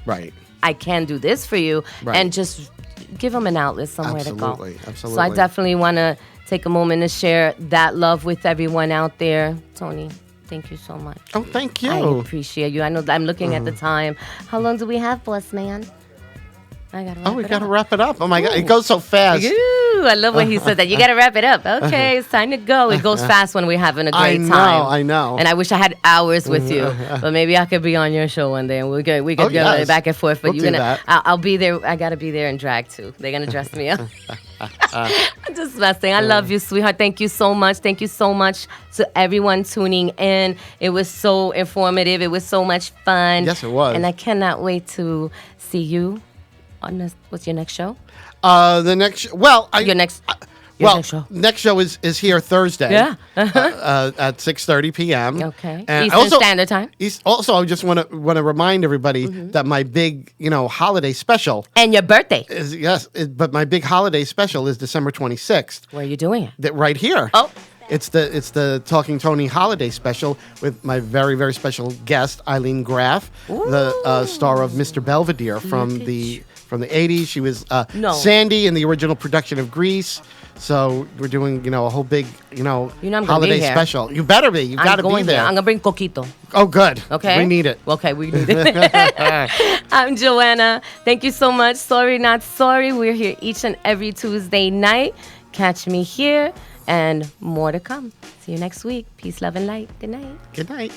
I can do this for you. Right. And just give them an outlet somewhere to go. Absolutely. So I definitely want to take a moment to share that love with everyone out there. Tony, thank you so much. Oh, thank you. I appreciate you. I know I'm looking at the time. How long do we have, boss man? We gotta wrap it up. Oh my God, it goes so fast. Ooh, I love when he said that. You gotta wrap it up. Okay, it's time to go. It goes fast when we're having a great time. I know. And I wish I had hours with you, but maybe I could be on your show one day and we could go back and forth. But I'll be there. I gotta be there in drag too. They're gonna dress me up. I'm just messing. I love you, sweetheart. Thank you so much. Thank you so much to everyone tuning in. It was so informative. It was so much fun. Yes, it was. And I cannot wait to see you on this. What's your next show? The next. Your next show. Next show is here Thursday. Yeah. At 6:30 p.m. Okay. And Eastern Standard Time. Also, I just want to remind everybody that my big holiday special and your birthday but my big holiday special is December 26th. Where are you doing it? Right here. Oh. It's the Talking Tony holiday special with my very, very special guest, Eileen Graff, the star of Mr. Belvedere from the 80s. She was Sandy in the original production of Grease. So we're doing, a whole big, I'm gonna holiday be here. special. You better be. You got to be there. I'm gonna bring coquito. Oh, good. Okay. We need it. Okay, we need it. I'm Joanna. Thank you so much. Sorry, not sorry. We're here each and every Tuesday night. Catch me here and more to come. See you next week. Peace, love, and light. Good night. Good night.